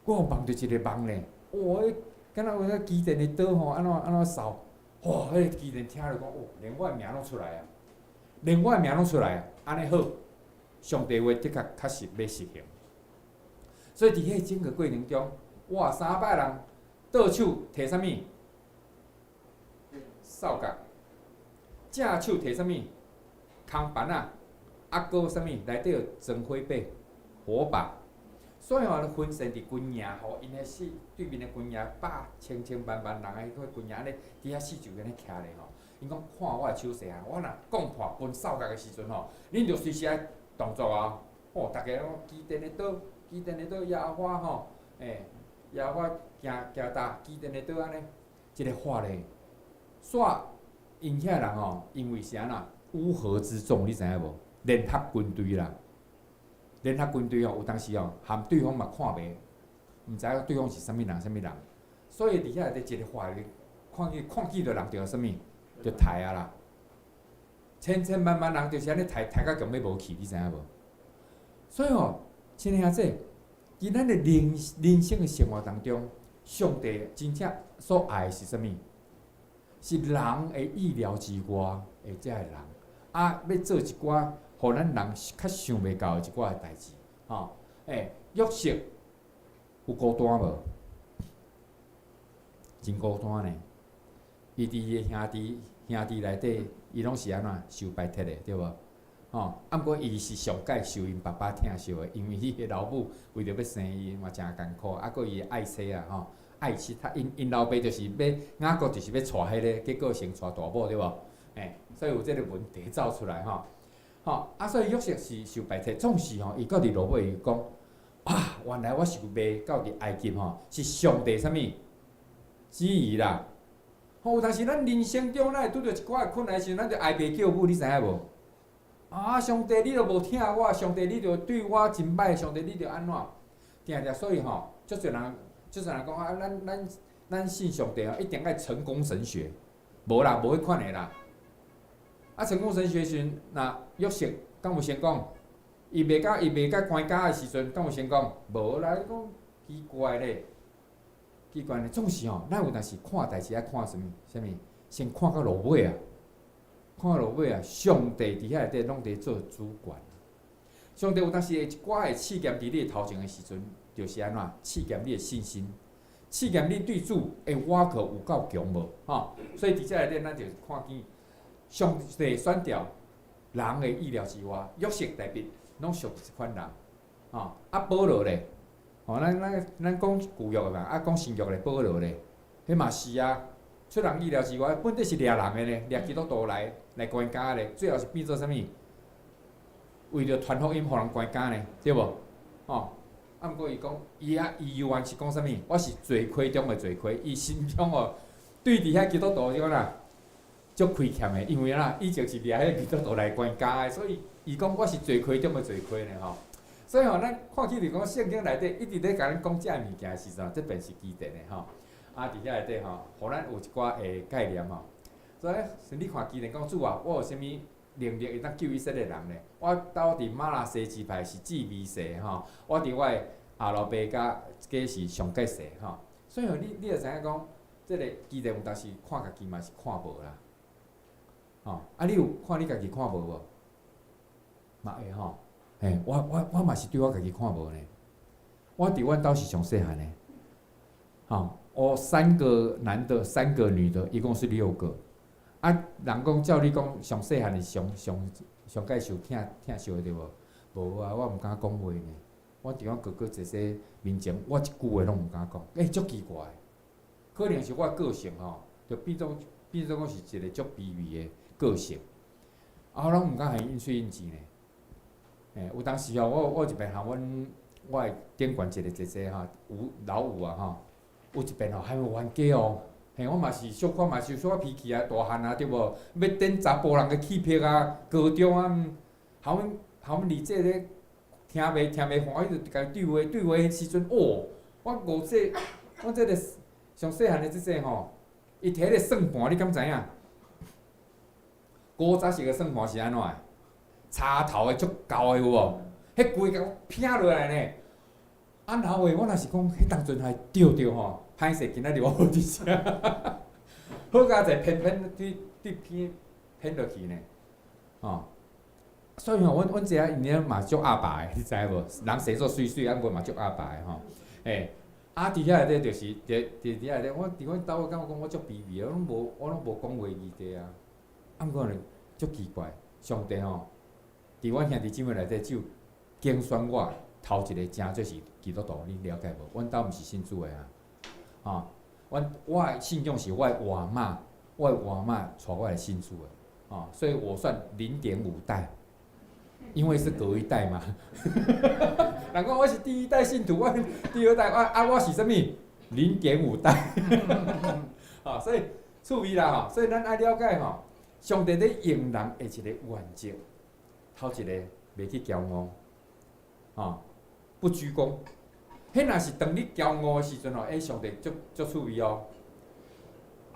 有梦着一个梦呢。迄敢若有迄基甸的刀吼，安怎扫？哇！迄基甸听着讲，连我的名拢出来啊，连我的名拢出来啊，安尼好，上帝话的确确实要实行。所以伫迄整个过程中，哇，300人倒手摕啥物？扫角，正手摕啥物？空板啊，搁啥物？内底有装火把、火把，所以吼，分散伫军营吼，因迄对面的军营千万人的迄个军营咧，伫遐四周安尼徛咧吼。因讲看我的手势啊，我若讲破分扫角的时阵吼，恁着随时爱动作啊。逐家拢基甸的刀，基甸的刀，耶和华吼，耶和华行大，基甸的刀安尼，一个法咧，煞因遐人吼，因为是安怎？乌合之众，你知影无？联合军队啦，联合军队有当时含对方嘛看袂，毋知影对方是啥物人，所以伫遐内底一个话咧，看见着人着啥物，着刣啊啦，千万人就是安尼刣到强要无去，你知影无？所以亲爱者，伫咱的人生的生活当中，上帝真正所爱的是啥物？是人的意料之外的遮个人。要做一寡，互咱人较想袂到的一寡代志，吼，约瑟有孤单无？真孤单呢。伊伫伊的兄弟内底，伊拢是安怎受排斥的，对无？吼，毋过伊是上届受因爸爸疼惜的，因为伊的老母为着要生伊嘛诚艰苦，搁伊的爱妻啊，吼，爱妻他因老爸就是要雅各就是要娶迄个，结果先娶大某，对无？所以有即个问题走出来吼，所以约瑟是受排斥，总是伊到伫落尾伊讲，原来我是卖到伫埃及是上帝啥物旨意啦。有当时咱人生中咱会拄着一寡困难时，咱就哀爸叫母，你知影无？上帝你著无疼我，上帝你著对我真歹，上帝你著安怎？所以足侪人讲咱信上帝一定爱成功神学，无啦，无迄款的啦。成功神学时阵，若约瑟敢有先讲？伊袂甲关家的时阵，敢有先讲？无啦，你讲奇怪咧，总是咱有当时看代志爱看啥物？先看到落尾啊！上帝伫遐内底拢伫做主管。上帝有当时一寡会试验伫你头前的时阵，就是安怎试验你的信心，试验你对主的我可有够强无？吼，所以伫遮内底咱就看见上帝选调人的意料之外，约瑟、大卫拢属即款人，吼，啊保罗咧，吼，咱讲旧约嘛，啊讲新约咧，保罗咧，迄嘛是啊，出人意料之外，本底是掠人的咧，掠基督徒来关家咧，最后是变做啥物？为着传福音，互人关家呢，对无？吼，啊，毋过伊讲，伊犹原是讲啥物？我是罪亏中的罪亏，伊心中哦，对伫遐基督徒种啦，足亏欠的，因为啦，以前是掠迄基督徒来关家的，所以伊讲我是罪亏中的罪亏呢，吼。所以吼，咱看起嚟讲，圣经内底一直咧甲咱讲遮物件的时阵，这便是基定的吼。啊，伫遐内底吼，互咱有一寡诶概念吼。所以，你看基定讲主啊，我有啥物？能力会当救以色列人咧。我斗伫马拉西支派是智美士吼，我伫我的阿罗伯甲计是上计士吼。所以吼，你就知影讲，即个基定有当时看家己嘛是看无啦。吼，啊，你有看你家己看无无？嘛会吼，嘿，我嘛是对我家己看无呢。我伫阮兜是上细汉的，吼，我3个男的，3个女的，一共是6个。啊，人讲照你讲上细汉的上介受疼受的对无？无啊，我毋敢讲话呢。我伫我哥哥这些面前，我一句话拢毋敢讲。足奇怪，可能是我个性吼，就变做讲是一个足卑微的个性。啊，我拢毋敢向因吹因钱呢。有当时吼，我一遍向我的顶悬一个姐姐吼，老吴啊吼，有一遍吼还没冤家哦。嘿，我嘛是小可嘛是小可脾气啊，大汉啊，对无？要顶查甫人的气魄啊，高中啊，校阮理这咧听袂欢，伊就甲伊对话迄时阵，哦，我这个上细汉的即个吼，伊摕个算盘，你敢知影？古早时个算盘是安怎的？插头的足厚的有无？迄规甲我劈落来呢。啊，然后我若是讲，迄当阵还钓着吼。歹势，今仔日我好一声，好甲者偏偏落去呢，吼。所以吼，阮遮因咧嘛足阿爸的，你知无？人生做水，啊，阮嘛足阿爸的吼。啊，伫遐内底就是伫遐内底，我伫阮兜，我感觉讲我足卑微，我拢无讲话义地啊。啊，毋过呢，足奇怪，上帝吼，伫阮兄弟姊妹内底只有拣选我头一个正就是基督徒，你了解无？阮兜毋是信主的啊。我的信仰是我的外妈带我来信主的，所以我算0.5代，因为是隔一代嘛。人讲我是第1代信徒，我第2代，我是啥物？0.5代。所以趣味啦，所以咱爱了解吼，上帝咧用人的一个原则，头一个袂去骄傲，不居功。迄若是当你骄傲的时阵吼，上帝足趣味哦。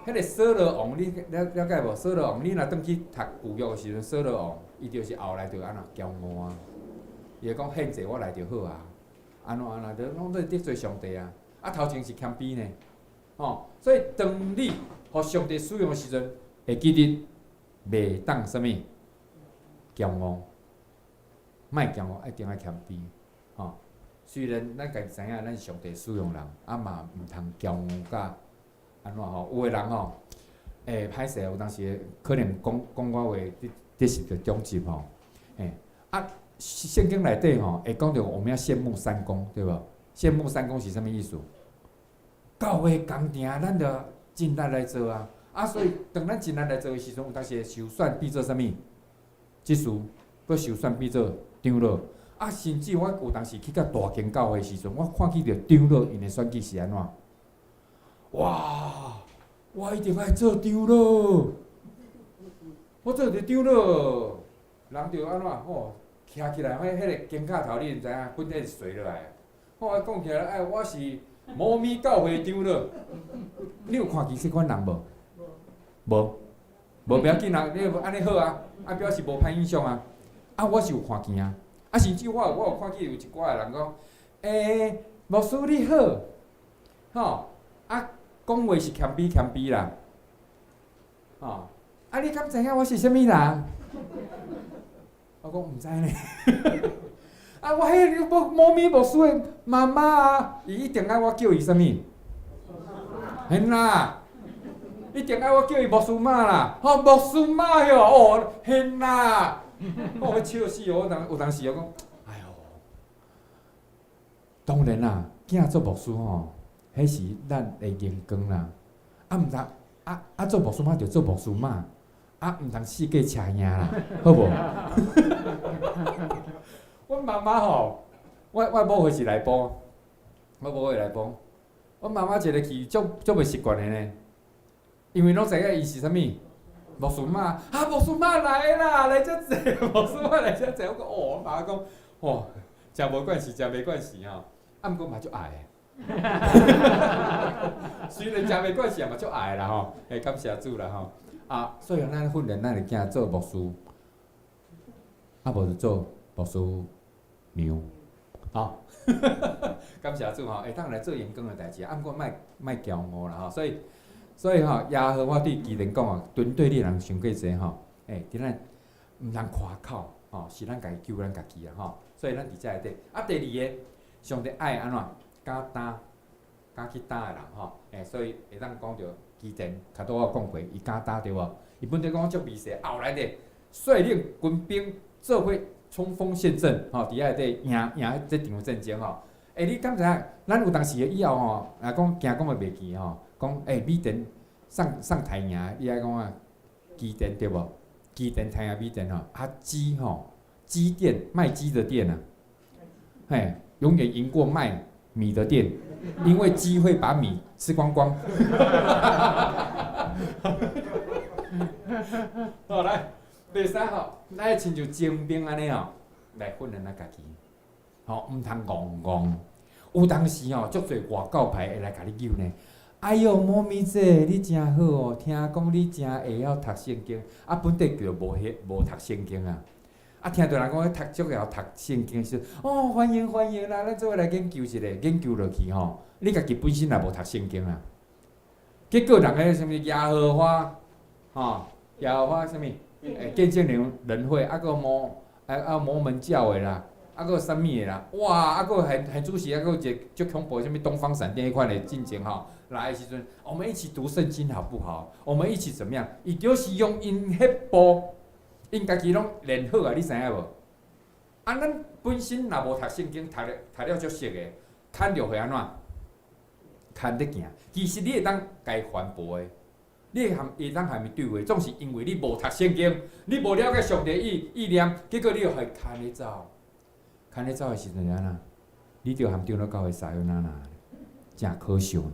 迄个扫罗王，你了解无？扫罗王，你若转去读旧约的时阵，扫罗王伊就是后来就安怎骄傲啊？伊会讲献祭我来就好啊，安怎就拢在得罪上帝啊。啊，头前是谦卑呢，所以当你互上帝使用的时阵，会记得袂当啥物骄傲，莫骄傲，一定要谦卑，虽然咱家己知影，咱是上帝使用人，嘛毋通骄傲甲安怎吼？有个人吼，歹势，有当时可能讲我话，这是着终极吼。圣经内底吼会讲着我们要羡慕三公，对无？羡慕三公是啥物意思？教会工程咱着尽力来做啊，所以当咱尽力来做的时阵，有当时受选变做啥物？即事要受选变做长老。甚至我有当时去到大间教会的时阵，我看起着长老因的选举是安怎？哇！我一定爱做长老，我做着长老，人着安怎？徛起来，迄个肩胛头，你毋知影，本体是垂落来。我讲起来，我是摩咪教会长老。你有看见即款人无？无不要紧啊，你安尼好啊，表示无歹印象啊。我是有看见啊。甚至我有看见有一寡人讲，牧师你好，讲话是谦卑啦，你敢知影我是啥物人？我讲毋知呢。啊，我迄猫咪牧师的妈妈啊，伊一定爱我叫伊啥物？hen啦，一定爱我叫伊牧师妈啦，牧师妈哟，hen啦，我要笑死哦！有当时我讲，哎哟，当然啦，囝做牧师吼，迄是咱的眼光啦，毋通做牧师妈就做牧师妈，毋通四界车赢啦，好无？阮妈妈吼，我某回是来补，我某回来补。我妈妈一个去足袂习惯的呢，因为拢知影伊是啥物，牧师妈，牧师妈来啦，来遮济，牧师妈来遮济，我讲我妈妈讲，食无惯势，食袂惯势吼，毋过嘛足爱的。虽然食袂惯势，也嘛足爱啦吼，感谢主啦吼。所以咱训练咱的囝做牧师，无就做牧师娘，好。感谢主吼，会当来做员工的代志，毋过莫骄傲啦吼。所以耶和华对基甸讲啊，团队里人伤过济吼，伫咱毋通夸口吼，是咱家己救咱家己啊吼。所以咱伫遮内底。第二个，上帝爱安怎敢去担的人吼，所以会当讲着基甸，较拄我讲过，伊敢担对无？伊本地讲足微细，后来的率领军兵做伙冲锋陷阵吼，伫遐内底赢这场战争吼。你敢知影？咱有当时以后吼，讲惊讲会袂记吼，讲米甸送太赢，你爱讲啊，基甸对无？基甸太赢米甸吼，鸡吼，鸡店卖鸡的店啊，永远赢过卖米的店，因为鸡会把米吃光光。好来，第三吼，咱要亲像精兵安尼吼，来训练咱家己。毋通戆。有当时足侪外教派会来甲你救呢。哎哟，猫咪姐，你真好哦！听讲你真会晓读圣经，本地叫无读圣经啊。听到人讲读足会读圣经时，欢迎啦，咱做伙来研究一下，研究落去吼。你家己本身也无读圣经啊。结果人个啥物耶和华，耶和华啥物？见证人会，个摩门教的啦。个啥物的啦？哇！个很主席，个一个足恐怖，啥物东方闪电迄款的进前吼，来的时阵，我们一起读圣经好不好？我们一起怎么样？伊就是用因迄部，因家己拢练好啊！你知影无？咱本身若无读圣经，读了足熟的，牵着会安怎？牵得行。其实你会当家反驳的，你会当含伊对话，总是因为你无读圣经，你无了解上帝意念，结果你又会牵咧走。牵咧走的时阵安那，你着含长老教会撒有那，真可笑呢，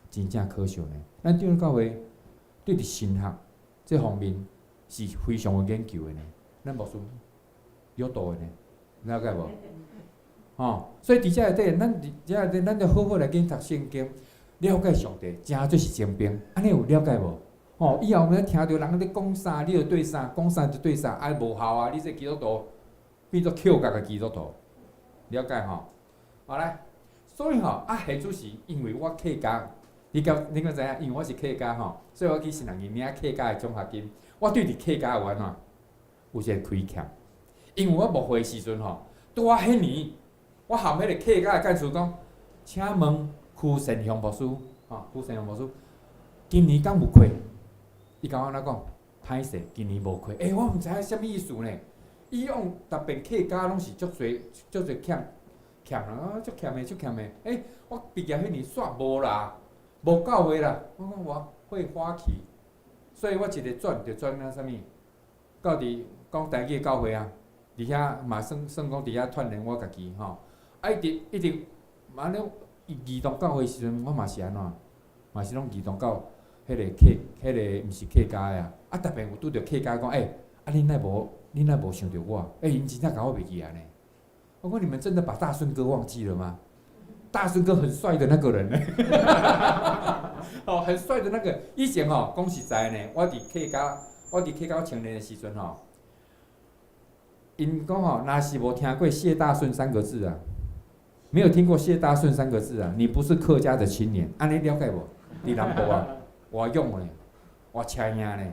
真正可笑呢。咱长老教会对伫神学这方面是非常有研究的呢，咱牧师有道的呢，了解无？所以伫遮内底，咱伫遮内底，咱着好好来研读圣经，了解上帝，真做是精兵。安尼有了解无？以后咱听到人咧讲啥，你着对啥，讲啥就对啥，无效啊！你这基督徒变做扣角的基督徒。了解吼，好来，所以吼下主是因为我客家，你敢知影？因为我是客家吼，所以我去新人名客家的奖学金，我对伫客家有安怎？有一个亏欠，因为我牧会时阵吼，拄我迄年，我含迄个客家的干事讲，请问区善祥牧师，区善祥牧师，今年敢有亏？伊甲我安怎讲？歹势，今年无亏。我毋知影啥物意思呢？以往逐遍客家拢是足侪欠啦，足欠的。我毕业迄年煞无啦，无教会啦。我讲我会花去，所以我一个转就转啥物，到伫讲台语教会啊，伫遐嘛算讲伫遐锻炼我家己吼。一直安尼移动教会时阵，我嘛是安怎，嘛是拢移动到迄个毋是客家的啊。逐遍有拄着客家讲，恁奈无想着我？因真正甲我袂记安尼。我讲你们真的把大顺哥忘记了吗？大顺哥很帅的那个人呢？很帅的那个。以前讲实在呢，我伫客家青年的时阵因讲若是无听过谢大顺3个字啊，没有听过谢大顺3个字啊，你不是客家的青年，安尼了解无？伫南部我用呢，我车赢呢，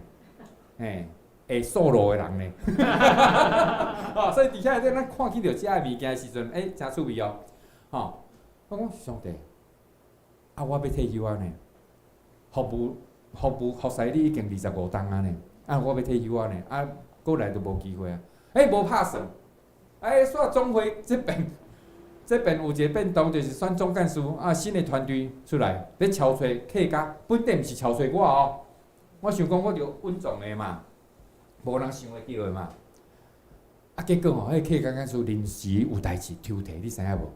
会数落的人呢。哦，所以伫遐咱看起着遮个物件的时阵，真趣味哦。吼，我讲上帝，啊，我要退休啊呢，服侍你已经25冬啊呢，啊，我要退休啊呢，啊，过来都无机会啊。无拍算，煞总会这边有一个变动，就是选总干事啊，新的团队出来，咧敲找客家，本地毋是敲找我哦。我想讲，我着稳重的嘛，无人想会到的嘛。啊，结果吼，迄客家干事临时有代志抽提，你知影无？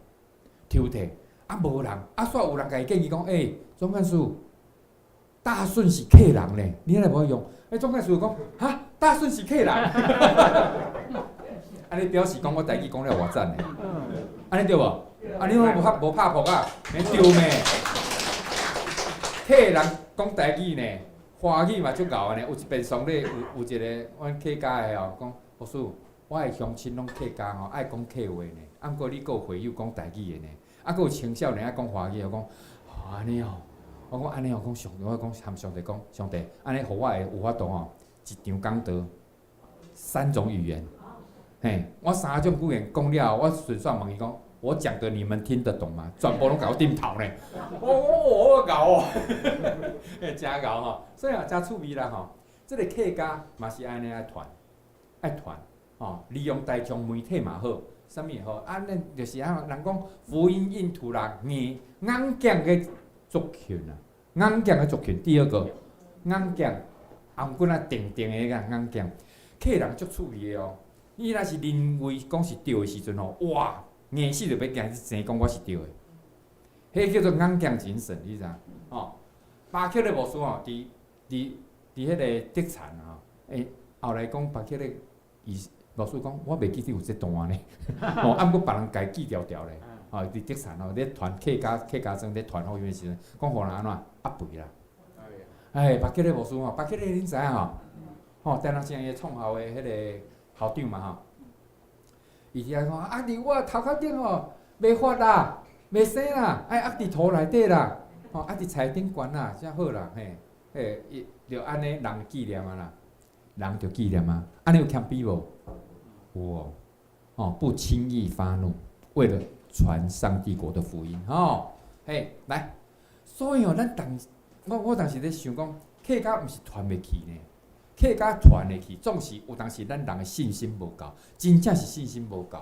抽提，啊无人，啊煞有人甲伊建议讲，总干事，大顺是客人咧，你安尼无用。总干事讲，哈，大顺是客人。安尼表示讲我台语讲了偌赞呢，安尼对无？啊，你拢无拍破啊？免丢咩？客人讲台语呢，华语嘛足够安尼。有一边上咧有一个阮客家的哦，讲博士，我的乡亲拢客家吼，爱讲客话呢。啊，毋过你佫有会友讲台语的呢，啊，佫有青少年爱讲华语，我讲安尼哦，我讲安尼哦，讲上帝，我讲含上帝讲，上帝，安尼互我会有法度吼，一场讲道3种语言。嘿，我3种语言讲了后，我顺续问伊讲，我讲的你们听得懂吗？全部拢甲我点头呢。我搞哦，真搞吼。所以啊，真趣味啦吼。这个客家嘛是安尼爱传吼，利用大众媒体嘛好，啥物好？啊，咱就是啊，人讲福音印图啦，硬讲的族群啊，硬讲的族群。第二个，硬讲，红棍啊，定的个硬讲，客人足趣味的哦。伊若是认为讲是对的时阵吼，哇，硬死就要惊生讲我是对的，迄叫做硬讲精神，你知影？吼，巴克的牧师吼，伫迄个德产吼，后来讲巴克的牧师讲，我袂记得有这段呢，吼，啊，毋过别人家记条条咧，吼，伫德产吼，咧传客家庄咧传福音的时阵，讲互人安怎压肥啦，巴克的牧师吼，巴克的恁知影吼，台南县个创校的迄个校长嘛吼，伊只讲啊，伫我头壳顶吼，袂发啦，袂生啦，爱压伫土内底啦，吼，压伫菜顶悬啦，才好啦，伊着安尼人纪念啊啦，人着纪念啊，安尼有欠比无？有哦，不轻易发怒，为了传上帝国的福音，来，所以咱我当时咧想讲，客家毋是传袂去呢。客家传会去，总是有当时咱人的信心无够，真正是信心无够。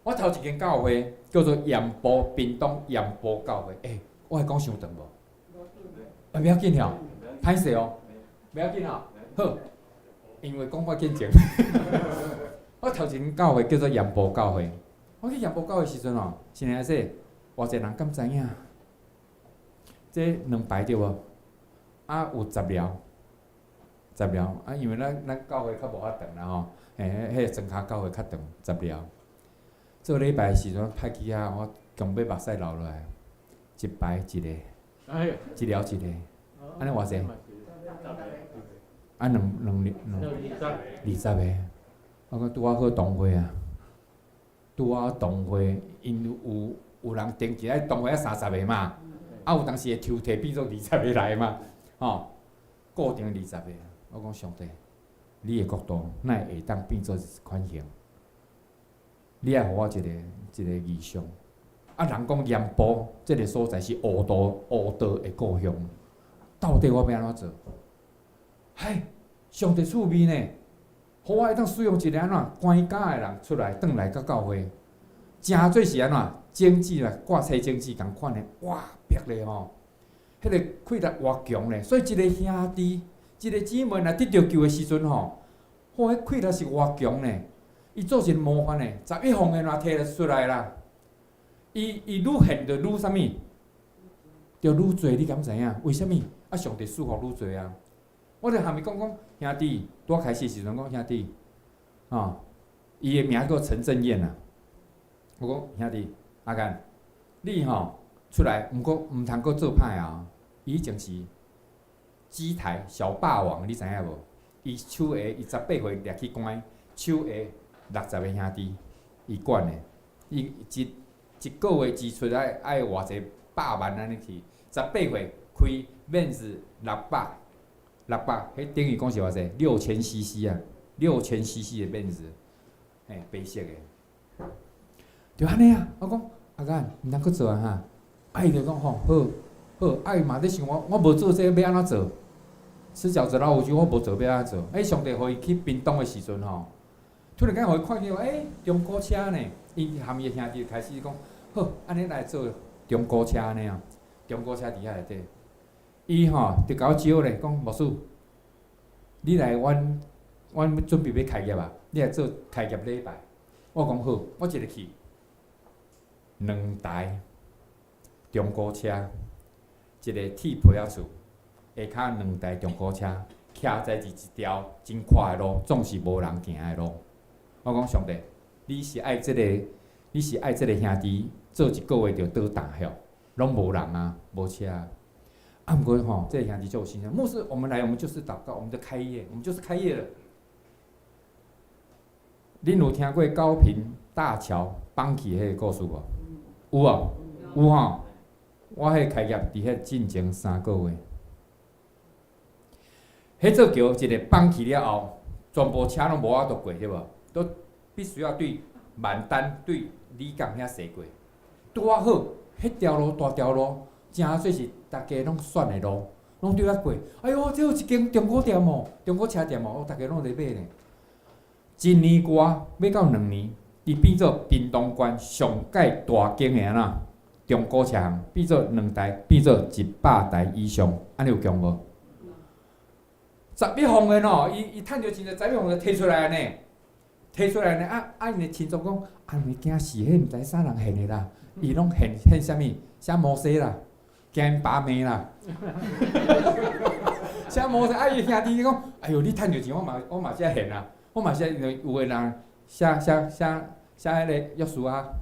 我头一间教会叫做盐埔屏东盐埔教会，我会讲伤长无？袂要紧吼，歹势哦，袂要紧吼，好，因为讲我见证。我头一间教会叫做盐埔教会，我去盐埔教会时阵哦，是安尼说，偌济人敢知影？这2排对无？啊，有10寮。啊，因为咱教会较无法长啦吼，迄个庄脚教会较长10寮。做礼拜时阵派去遐，我强要目屎流落来，一排一个，一寮一个，安尼偌济？啊20个。我讲拄好同会啊，拄好同会，因有人登记，同会30个嘛，啊有当时会抽提变做20个来嘛，吼，固定20个。我讲上帝，你的国度哪会当变做款形？你爱互我一个意象。啊，人讲盐埔这个所在是乌道的故乡，到底我要安怎做？上帝趣味呢，互我会当使用一个安怎关家的人出来，转来到教会，真做是安怎经济啦，挂车经济共款的，哇，逼咧吼，迄个气力偌强咧，所以一个兄弟。一个姊妹若得到救的时阵吼，迄气力是偌强呢？伊做一模范呢，11奉的若摕出来啦，伊愈现着愈啥物，着愈侪。你敢知影？为什物？啊，上帝赐福愈侪啊！我着含伊讲兄弟，拄开始时阵讲兄弟，伊的名叫陈正彦啊。我讲兄弟阿干，你吼出来，毋过毋通阁做歹啊！伊以前是。基台小霸王，你知影无？伊手下伊18岁掠去关，手下60个兄弟，伊管的。伊一个月支出爱偌济100万安尼去，18岁开免是600 600，迄等于讲是偌济？6000cc 啊，6000cc 的面子，嘿，白色的。就安尼啊，我讲阿干，毋通佫做啊哈。啊，伊就讲吼，好，啊伊嘛咧想我无做这要安怎做？吃饺子老虎机我无做要安怎做？上帝互伊去屏东的时阵吼，突然间互伊看见中古车呢，伊含伊兄弟开始讲，好，安尼来做中古车安尼啊，中古车伫遐内底。伊吼就甲我招咧，讲牧师，你来阮准备要开业啊，你来做开业礼拜。我讲好，我一日去，2台中古车，一个铁皮仔厝，下骹2台中古车，徛在一条真宽的路，总是无人行的路。我讲上帝，你是爱即个兄弟做一个月就倒大晓，拢无人啊，无车啊。啊，毋过吼，这个兄弟就有信心。牧师，我们来，我们就是祷告，我们就开业，我们就是开业了。恁有听过高屏大桥放弃迄个故事无？有无？有吼。我迄开业伫遐进前3个月，迄座桥一个放弃了后，全部车拢无法度过，对无？都必须要对万丹、对李港遐驶过。拄啊好，迄条路大条路，真算是大家拢选的路，拢对啊过。哎哟，这有一间中古店哦，中古车店哦，大家拢在买呢。一年过要到2年，伊变做屏东县上界大间的啦。中古车行变做2台，变做100台以上，安尼有强无？11项的喏，伊趁着钱就11项就摕出来呢，摕出来呢，因的亲族讲，物件是迄毋知啥人献的啦，伊拢献啥物？写摩西啦，惊因爸骂啦，写摩西，伊兄弟讲，哎哟，你趁着钱，我嘛写献啊，我嘛写，有的人写迄个约书啊。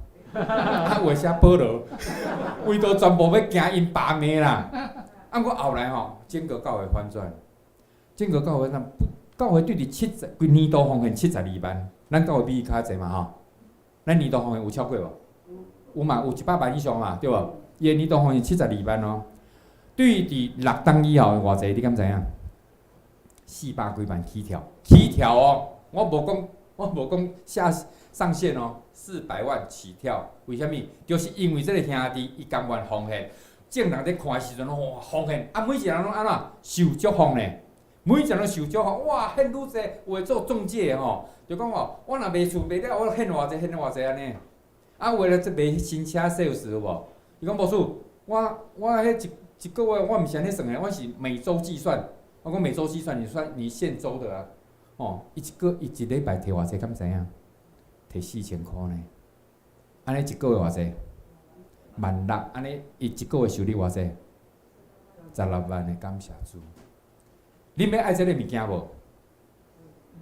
有写保罗，为着全部要惊因爸骂啦。啊，我后来吼，整个教会反转，整个教会教会对伫70，年度奉献72万，咱教会比伊较济嘛吼。咱年度奉献有超过无？有嘛，有100万以上嘛，对无？伊的年度奉献72万哦。对伫6档以后的偌济，你敢知影？400几万起跳哦！我无讲上限哦。400万起跳，为虾米？就是因为这个兄弟，伊甘愿奉献，众人咧看的时阵，哇，奉献，啊，每一个人拢安怎受祝福呢？每一个人受祝福，哇，献愈济，有诶做中介吼，就讲吼，我若卖厝卖了，我献偌济安尼。啊，有诶咧卖新车 sales 有无？伊讲无事，我迄一个月我毋是安尼算诶，我是每周计算。我讲每周计算，你现周的啊，哦，伊一礼拜摕偌济，敢知影？摕4000块呢，安尼一个月偌济？16000，安尼伊一个月收入偌济？16万的感谢主。恁要爱这个物件无？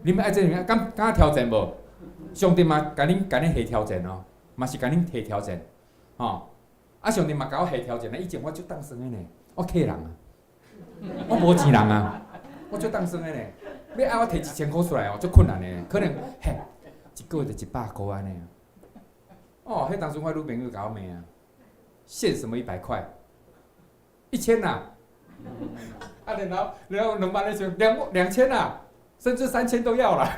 恁要爱这个物件，敢挑战无？上帝嘛，甲恁下挑战哦，嘛是甲恁下挑战，吼。啊，上帝嘛甲我下挑战咧。以前我足当算的呢，我客人啊，我无钱人啊，我足当算的呢。要爱我摕1000块出来哦，足困难的，可能嘿。一个月就100块安尼啊！哦，迄当时我女朋友甲我骂啊，限什么100块，1000呐！啊，然后2万的时候2000呐，甚至3000都要啦，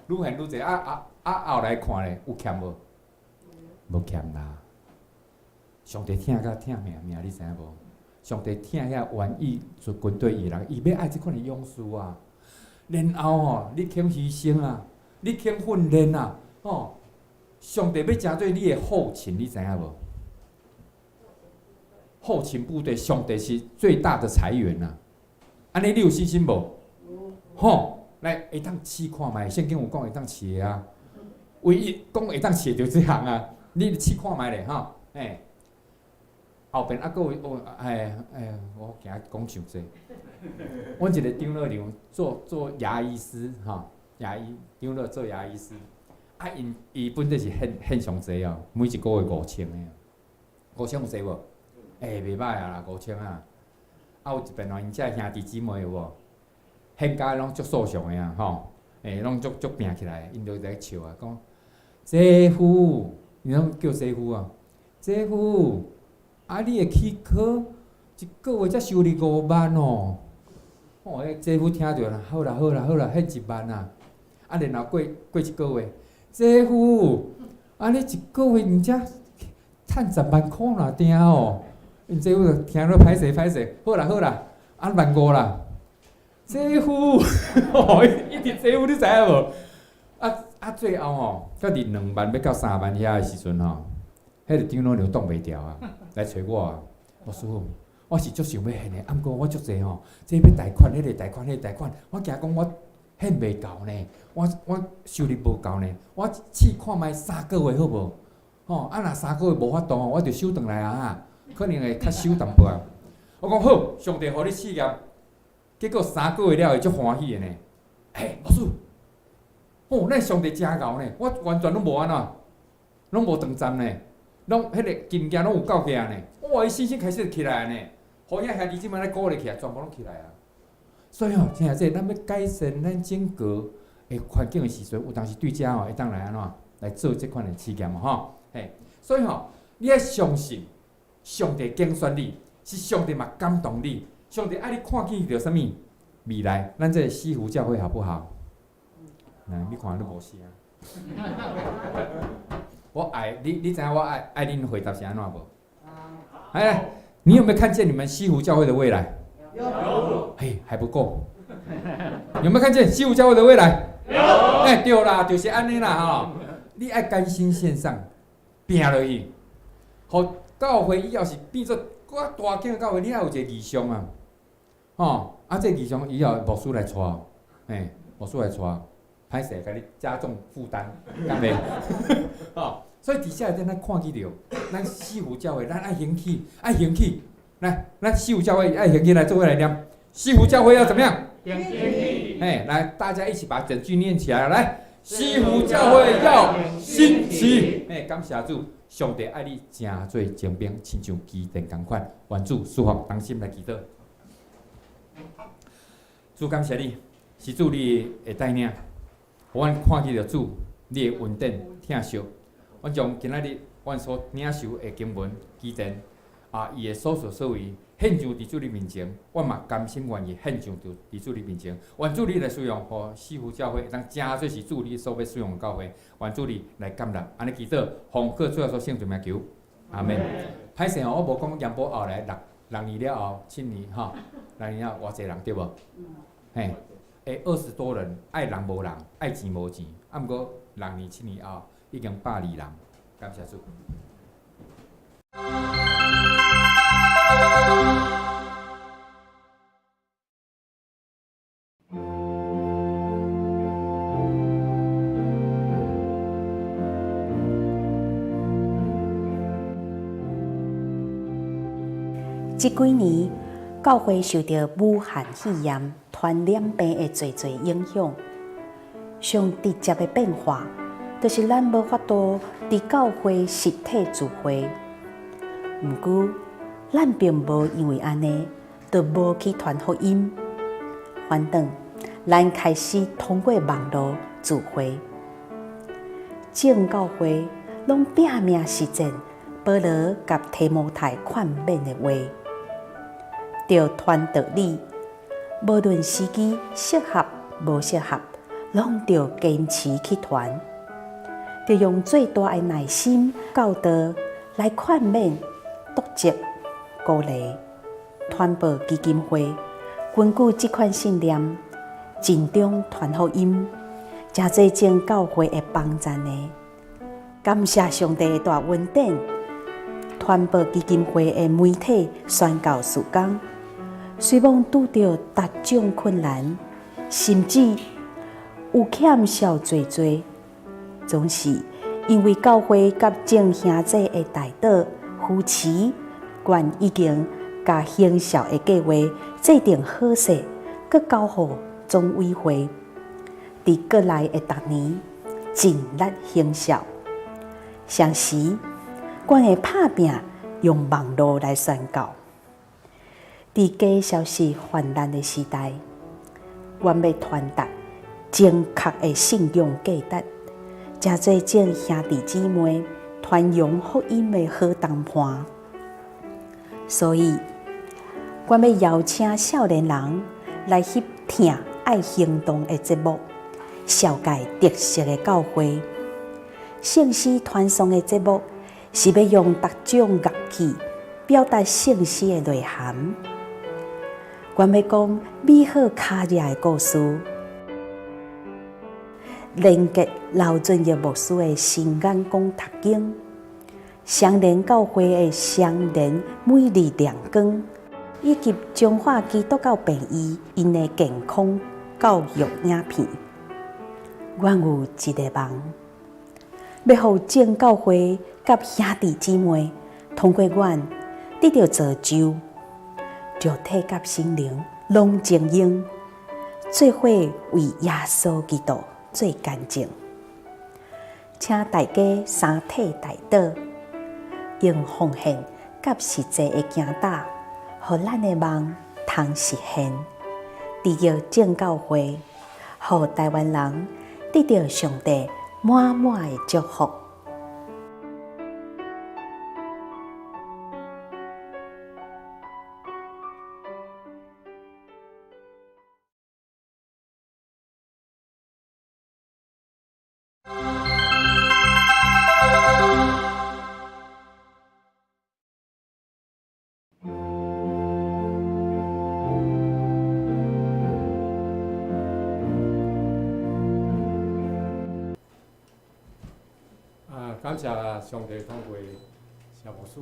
愈现愈济后来看咧，有欠无？无欠啦。上帝疼甲疼命，你知影无？上帝疼遐愿意做军队伊人，伊要爱即款的勇士啊。然后吼，你肯牺牲啊！你肯训练啊，哦，上帝要针对你的后勤，你知影无？后勤部队，上帝是最大的财源啊！安尼你有信心无？吼，来会当试看觅，圣经有讲会当试啊。唯一讲会当试就这项啊，你试看觅咧，吼，后边还佫有我惊讲伤济。阮一个张乐良做牙医师，吼。牙医张乐做牙医师，啊，伊本地是很上济哦，每一个月5000的，5000有济无？袂歹啊啦，5000啊。啊，有一遍哦，因遮兄弟姊妹有无？现家拢足素常的啊，吼，拢足拼起来，因就在笑啊，讲姐夫，伊拢叫姐夫啊，姐夫，啊，你会去考，一个月才收入5万哦。哦，迄姐夫听着啦，好啦好啦好啦，迄1万啊。啊，然后过1个月，姐夫，啊，你1个月毋才趁10万箍若定哦。因姐夫就听落歹势，好啦好啦，啊15000啦。姐夫，哦，一直姐夫你知影无？最后吼，到伫2万要到3万遐个时阵吼，迄个张老娘挡袂牢啊，来找我啊，老师傅，我是足想要现的，啊毋过我足济吼，这要贷款，迄个贷款，我惊讲我现袂够呢，我收入无够呢，我试看卖3个月好无？吼，若3个月无法度吼，我就收转来啊，可能会较收淡薄啊。我讲好，上帝互你试验，结果3个月了会足欢喜的呢。老师。哦，咱上帝真贤呢，我完全拢无安怎，拢无断站呢，拢迄个金件拢有够起呢，哇，伊信心开始起来呢，互遐兄弟姊妹来鼓励起来，全部拢起来啊。所以吼，真正说，咱要改善咱整个的环境的时阵，有当时对遮吼会当来安怎来做即款的试验吼，所以吼，你要相信上帝拣选你，是上帝嘛感动你，上帝爱你看见着啥物未来，咱这个西湖教会好不好？你看你无声。我爱你，你知影我爱恁回答是安怎无？你有没有看见你们西湖教会的未来？有。还不够。有没有看见西湖教会的未来？有。对啦，就是安尼啦吼。你爱甘心献上，拼落去，互教会以后是变做我大间的教会，你爱有一个异象啊。这异象以后牧师来带，牧师来带。歹势，甲你加重负担，敢袂？所以伫遮咱看起着，咱西湖教会，咱爱兴起，来，咱西湖教会爱兴起，来做伙来念。西湖教会要怎么样？兴起。来，大家一起把整句念起来，来，西湖教会要兴起。感谢主，上帝爱你真做精兵，亲像基甸同款，愿主赐福同心来祈祷。主感谢你，是主你会带领。阮看见着主，你的恩典疼惜。阮将今仔日阮所领受的经文记典伊的所作所为献上伫主你面前，阮嘛甘心愿意献上伫主你面前。愿主你来使用，互西湖教会当真做是主你所要使用的教会。愿主你来感染，安尼祈祷，奉靠主耶稣圣名名求，阿门。歹势我无讲杨宝后来6年了后，7年6年了偌济人对无？20多人，爱人无人，爱钱无钱，毋过6年7年后，已经120人，感谢主。这几年，教会受到武汉肺炎传染病的侪影响，上直接的变化，就是咱无法度伫教会实体聚会。毋过，咱并无因为安尼，就无去传福音。反倒，咱开始通过网络聚会，正教会拢拼命实践保罗甲提摩太劝勉的话。着传道理，无论时机适合无适合，拢着坚持去传，着用最大的耐心教导来劝勉、督责、鼓励。传播基金会根据这款信念，尽忠传福音，真侪正教会的帮赞呢。感谢上帝的大恩典，传播基金会的媒体宣教事工。虽望拄着各种困难，甚至有欠少侪，总是因为教会甲众兄弟的代祷扶持，愿已经甲行孝的计划制定好势，佮交予总委会，伫过来的逐年尽力行孝。相时，阮会拍拼用网络来宣教。伫假消息泛滥的时代，阮要传达正确的信仰价值，真侪正兄弟姊妹传扬福音的好同伴。所以，阮要邀请少年人来翕听爱行动的节目，绍介特色的教会。圣诗传颂的节目是要用各种乐器表达圣诗的内涵。原要讲美好卡热的故事，连接刘俊业牧师的心眼讲读经，相连教会的相连美丽亮光，以及彰化基督教病医因的健康教育影片。阮有一个梦，要予正教会甲兄弟姊妹通过阮得到造就，肉体甲心灵拢精英，做伙为耶稣基督做见证。请大家三体大道，用奉献甲实际的行打，互咱的梦通实现。缔造正教会，互台湾人得到上帝满满的祝福。感谢上帝通过谢牧师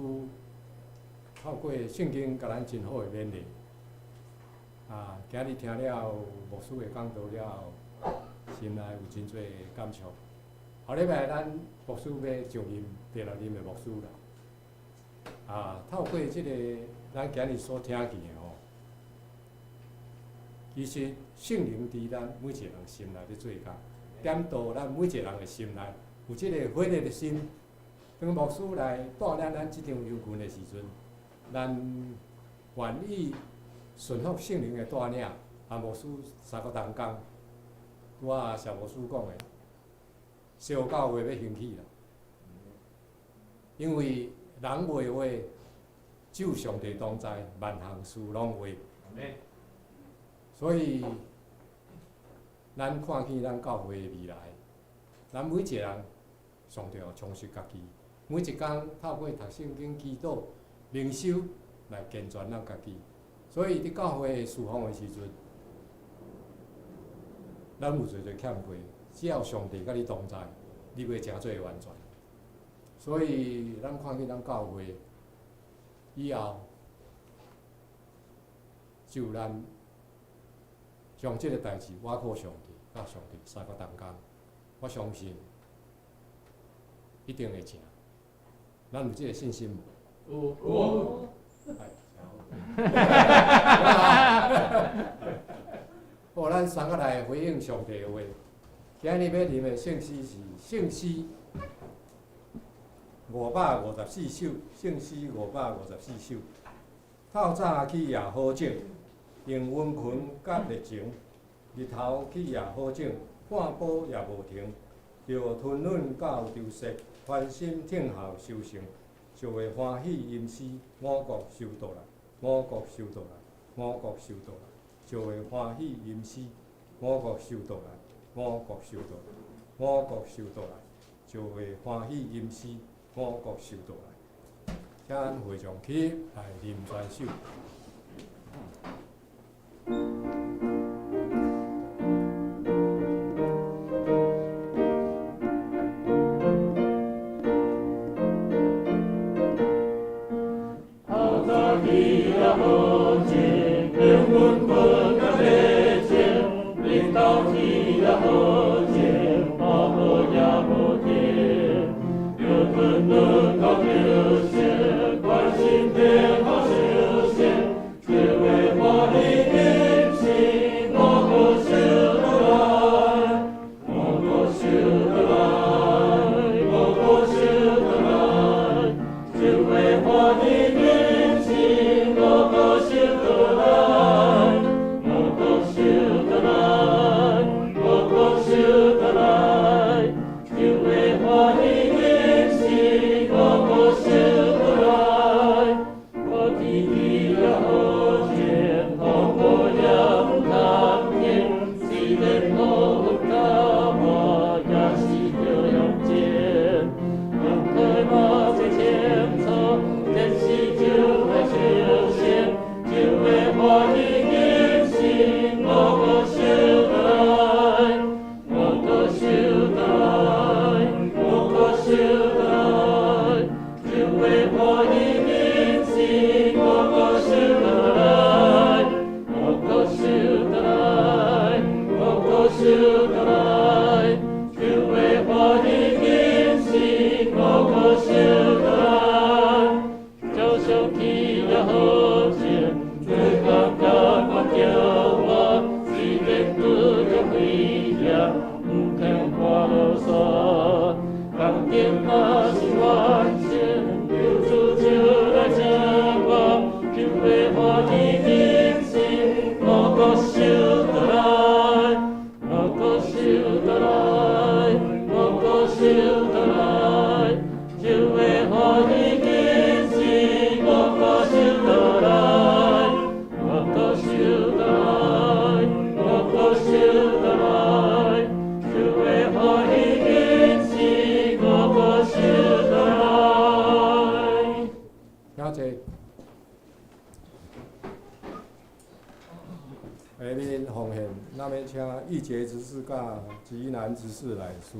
透过圣经，甲咱真好的勉励。今日听了牧师的讲道了后，心内有真多感触。后礼拜咱牧师要上任第六任的牧师啦。透过这个咱今日所听见的吼，其实圣灵伫咱每一个人心内咧做工，点到咱每一个人的心内。有即个火热的心，当牧师来带领咱即场游群的时阵，咱愿意顺服圣灵的带领。牧师三个同工，我谢牧师讲的，小教会要兴起啦。因为人为话，只有上帝同在，万项事拢为。所以，咱看见咱教会的未来，咱每一个人。上帝要充实家己，每一天透过读圣经、祈祷、灵修来健全咱家己。所以伫教会侍奉的时阵，咱有侪欠过，只要上帝甲你同在，你袂真做完全。所以咱看见咱教会以后，就咱将即个代志挖靠上帝，甲上帝三个同工，我相信。一定会成，咱有这个信心无？有。好，咱三个来回应上帝的话。今日要念的圣诗是圣诗554首，圣诗554首。透早起也好景，用温群甲热情，日头起也好景，半晡也无停。着吞润到丢失，欢心听候收成，就会欢喜吟诗，我国受道来，我国受道来，我国受道来，就会欢喜吟诗，我国受道来，我国受道来，我国受道来，就会欢喜吟诗，我国受道来。请咱会众起来念全首。关心天好实现。下面奉献，那么请义节执事甲吉南执事来书。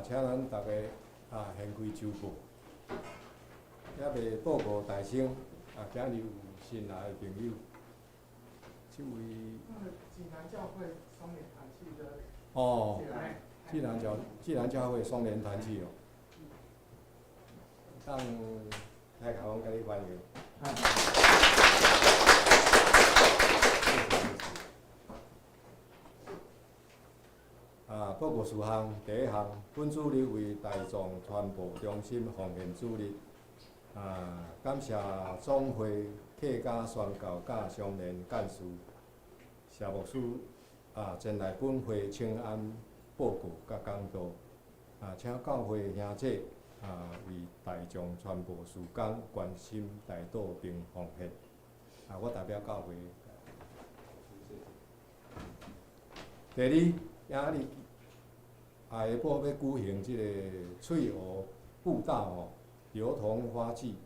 请咱大家献开酒报，也未报告大声。今日有新来的朋友，这位济南教会双联团契的哦，济南教会双联团契哦，当来甲阮甲你欢迎。报告事项，第一项，本主日为大众传播中心奉献主日。感谢总会客家宣教甲相连干事谢牧师前来本会请安报告甲讲道。请教会兄姐为大众传播事工关心大道并奉献。我代表教会。第二，今日下晡要举行即个翠湖步道流桐花季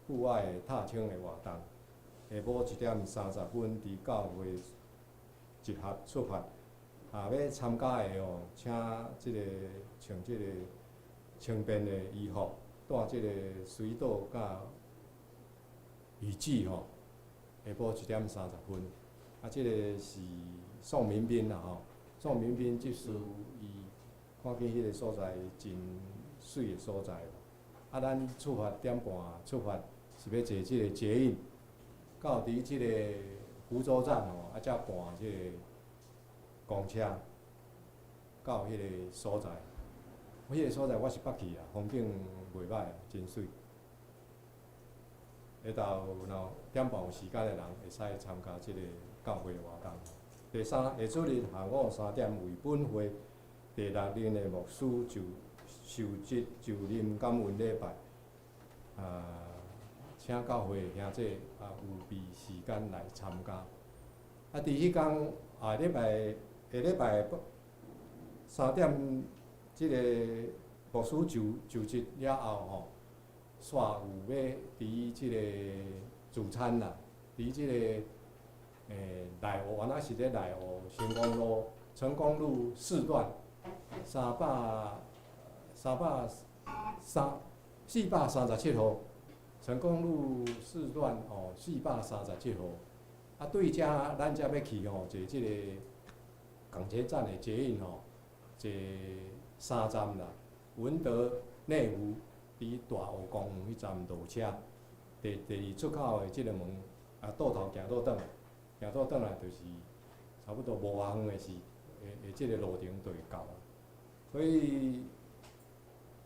户外踏青的活动，下晡1点30分伫教会集合出发。要参加的请即个穿即个轻便的衣服，带即个水稻甲雨具下晡1点30分。即个是宋民兵啦宋民兵即使伊看见迄个所在真水的所在。咱出发1点半出发，是要坐即个捷运，到伫即个福州站才搬即个公车到迄个所在。迄个所在我是捌去风景袂歹，真水。下昼若点半有时间的人，会使参加即个教会活动。第三，下主日下午3点为本会第6任的牧师受职就任感恩礼拜，请教会兄姐有备时间来参加。伫迄天下礼拜3点，即个牧师就职了后煞有要伫即个聚餐啦，伫即个内湖，原来是咧内湖成功路4段437号，成功路4段437号。对遮咱遮要去坐即个港捷站的捷运坐3站啦，文德、内湖伫大湖公园迄站落车。第2出口的即个门倒头行倒转来，就是差不多无偌远的事，即个路程就会到。所以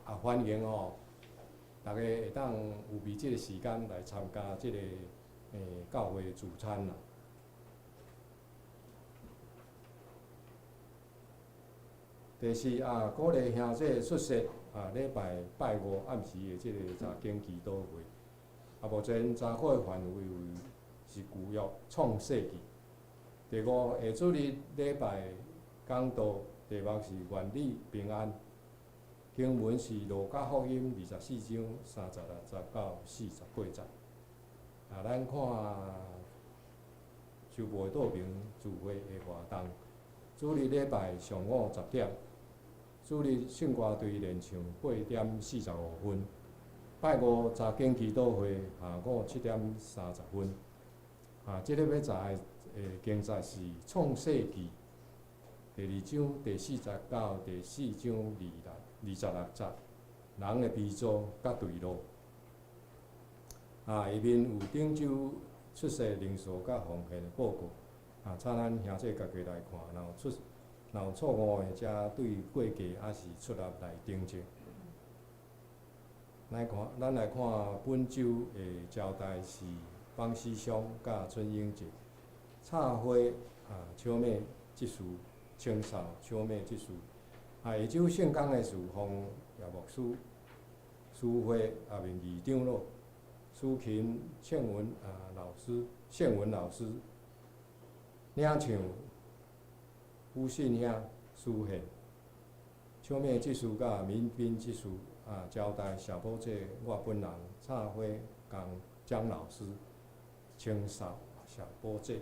欢迎大家会当有备即个时间来参加即个教会聚餐啦。第四鼓励兄姐出席礼拜拜5暗时的即个查经祈祷会。目前查考的范围是旧约创世纪，第五下主日礼拜讲道题目是愿你平安。经文是路加福音24章36到48节。咱看修会道明聚会的活动。主日礼拜上午10点，主日圣歌队练唱8点45分。拜五查经祈祷会下午7点30分。即个要查的经节是创世纪第2章第40到第4章26节，人的被造甲对路。下面有顶周出世人数甲奉献的报告。请咱兄弟家己来看，若有错误的，则对过价还是出入来订正。咱来看本周的交代是方思湘甲春英节，插花秋妹即事，清扫秋妹即事。下周圣工的事奉叶牧师，书会下面二长老，苏琴倩文老师，领唱吴信兄书献，秋妹即事甲民兵即事交代小宝姐我本人插花共江老师清扫小宝姐。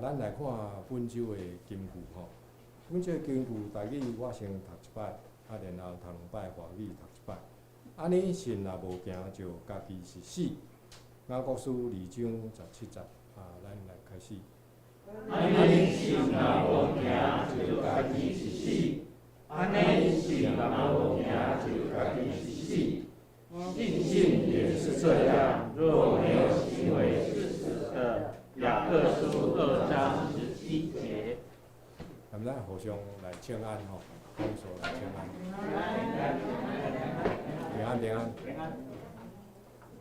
咱来看本周的金句吼。本周的金句台语我先读一摆，然后读2摆华语读一摆。安尼信若无行，就家己是死。雅各书2章17节，咱来开始。安尼信若无行，就家己是死。安尼信若无行，就家己是死。信也是这样，若没有行为是死的。雅各书2章11节。咱互相来请安吼，互相来请安。平安平安。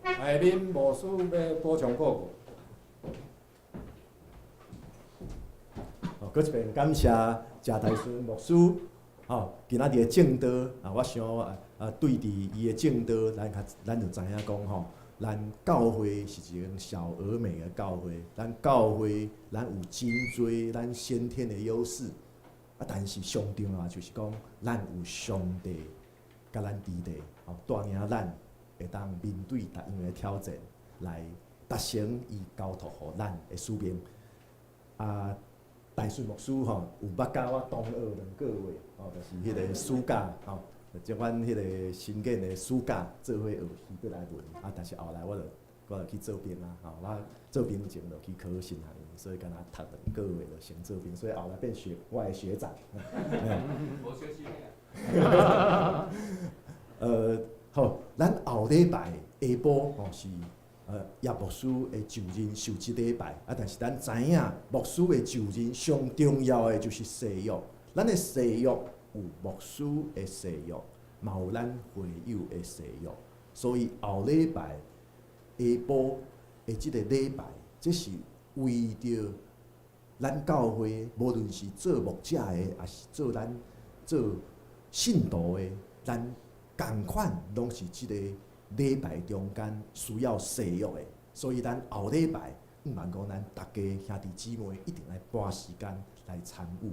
下面牧师要补充报告。搁一遍感谢谢大顺牧师，今仔日的正道，我想对伫伊的正道，咱就知影讲吼。咱教会是一个小而美的教会，咱教会咱有真多咱先天的优势，但是上重要就是讲，咱有上帝甲咱伫地，带领咱会当面对逐样的挑战，来达成伊交托互咱的使命。大顺牧师有捌教我同学2个月，就是迄个暑假即阮迄个新建的暑假做伙学习过来论，但是后来我就去做兵啦，我做兵前就去考新学院，所以敢若读2个月就先做兵，所以后来变我的学长。无小心啊。好，咱后礼拜下晡是叶牧师的就任受祭礼拜，但是咱知影牧师的就任上重要的就是誓约，咱的誓约。有牧师的誓约，嘛有咱会友的誓约，所以后礼拜下晡的即个礼拜，这是为着咱教会，无论是做牧者的，也是咱做信徒的，咱共款拢是即个礼拜中间需要誓约的，所以咱后礼拜望讲咱大家兄弟姊妹一定来拨时间来参与，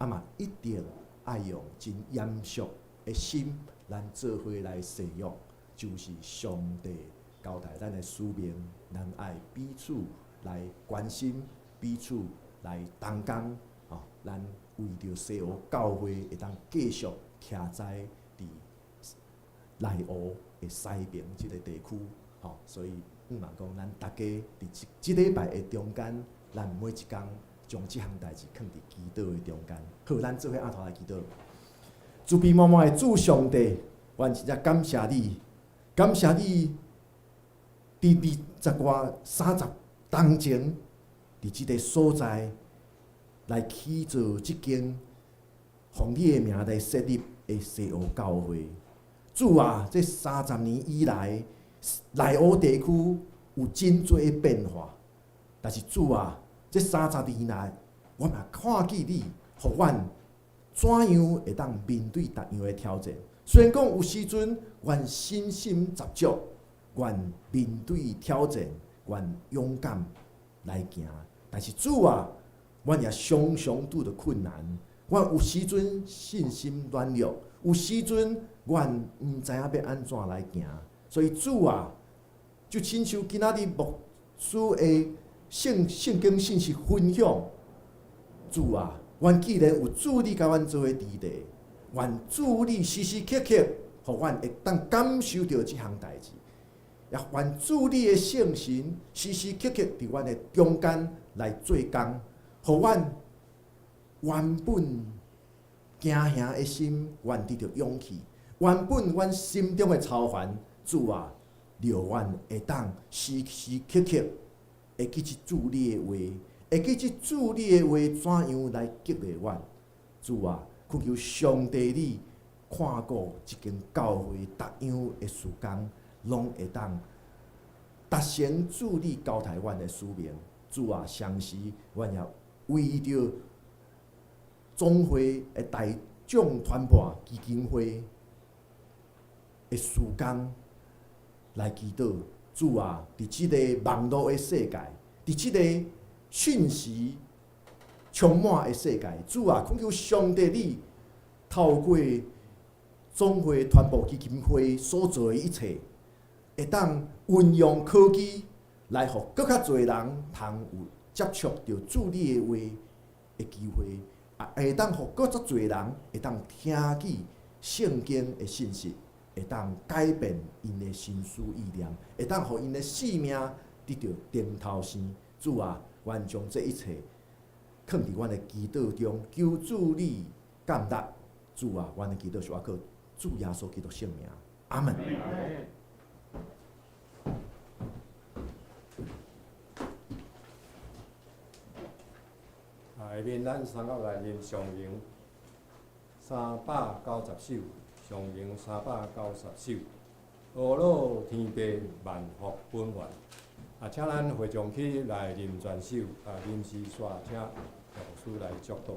嘛一定。爱用真严肃的心，咱做伙来誓约，就是上帝交代咱的使命，咱爱彼此来关心，彼此来同工，咱为着西湖教会会当继续徛在伫内湖的西边即个地区，所以望讲咱大家伫即礼拜的中间，咱每一天。将即项代志放伫祈祷的中间，好，咱做伙压头来祈祷。慈悲满满的主上帝，阮真正感谢你，感谢你伫30当前，伫即个所在来起造即间，奉你的名来设立的西湖教会。主啊，这30年以来，内湖地区有真多变化，但是主啊。这30年来，我嘛看见你，互阮怎样会当面对逐样的挑战。虽然讲有时阵，阮身心杂足，愿面对挑战，愿勇敢来行。但是主啊，阮也常常拄着困难，阮有时阵信心软弱，有时阵阮毋知影要安怎来行。所以主啊，就亲像今仔日牧师的圣经信息分享，主啊，阮既然有主你甲阮做伙伫地，愿主你时时刻刻，互阮会当感受到即项代志。也愿主你的圣神时时刻刻伫阮的中间来做工，互阮原本惊吓的心，愿得到勇气。原本阮心中的操烦，主啊，留阮会当时时刻刻会记起主你的话，会记起主你的话怎样来激励阮。主啊，恳求上帝你看顾即间教会逐样的事工，拢会当达成主你交代阮的使命。主啊，相时阮也为着总会的大众传播基金会的事工来祈祷。主啊，伫即个网络的世界，伫即个讯息充满的世界，主啊，恳求上帝你透过总会传播基金会所做的一切，会当运用科技来互更较侪人通有接触到主你的话的机会，会当互更较侪人会当听见圣经的信息，会当改变因的心思意念，会当互因的性命得到顶头生。主啊，愿将这一切放伫阮的祈祷中，求主你感达。主啊，阮的祈祷是靠主耶稣基督圣名，阿门。下面咱三个来念上行390首，上行390首。阿罗天父万福本源，请咱会众起来念全首，临时煞请牧师来祝祷。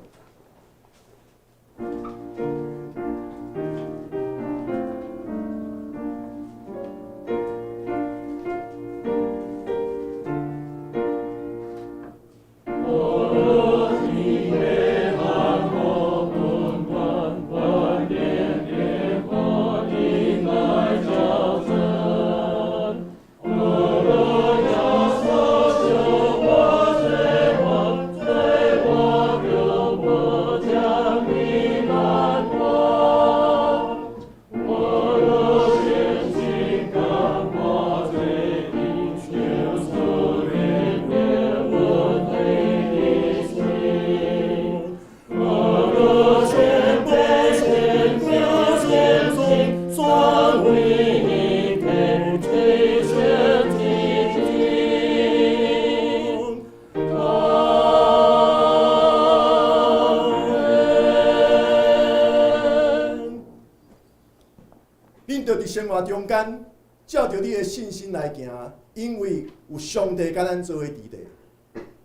生活中间，照着你的信心来行，因为有上帝甲咱做伙伫地，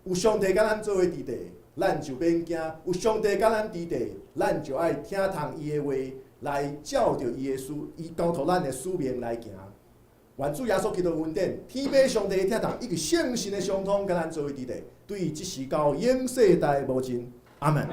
有上帝甲咱做伙伫地，咱就免惊；有上帝甲咱伫地，咱就爱听从伊的话，来照着伊的伊交托咱的使命来行。愿主耶稣基督恩典，天父上帝的听从，以及圣神的相通，甲咱做伙伫地，对即时到永世代无尽。阿门。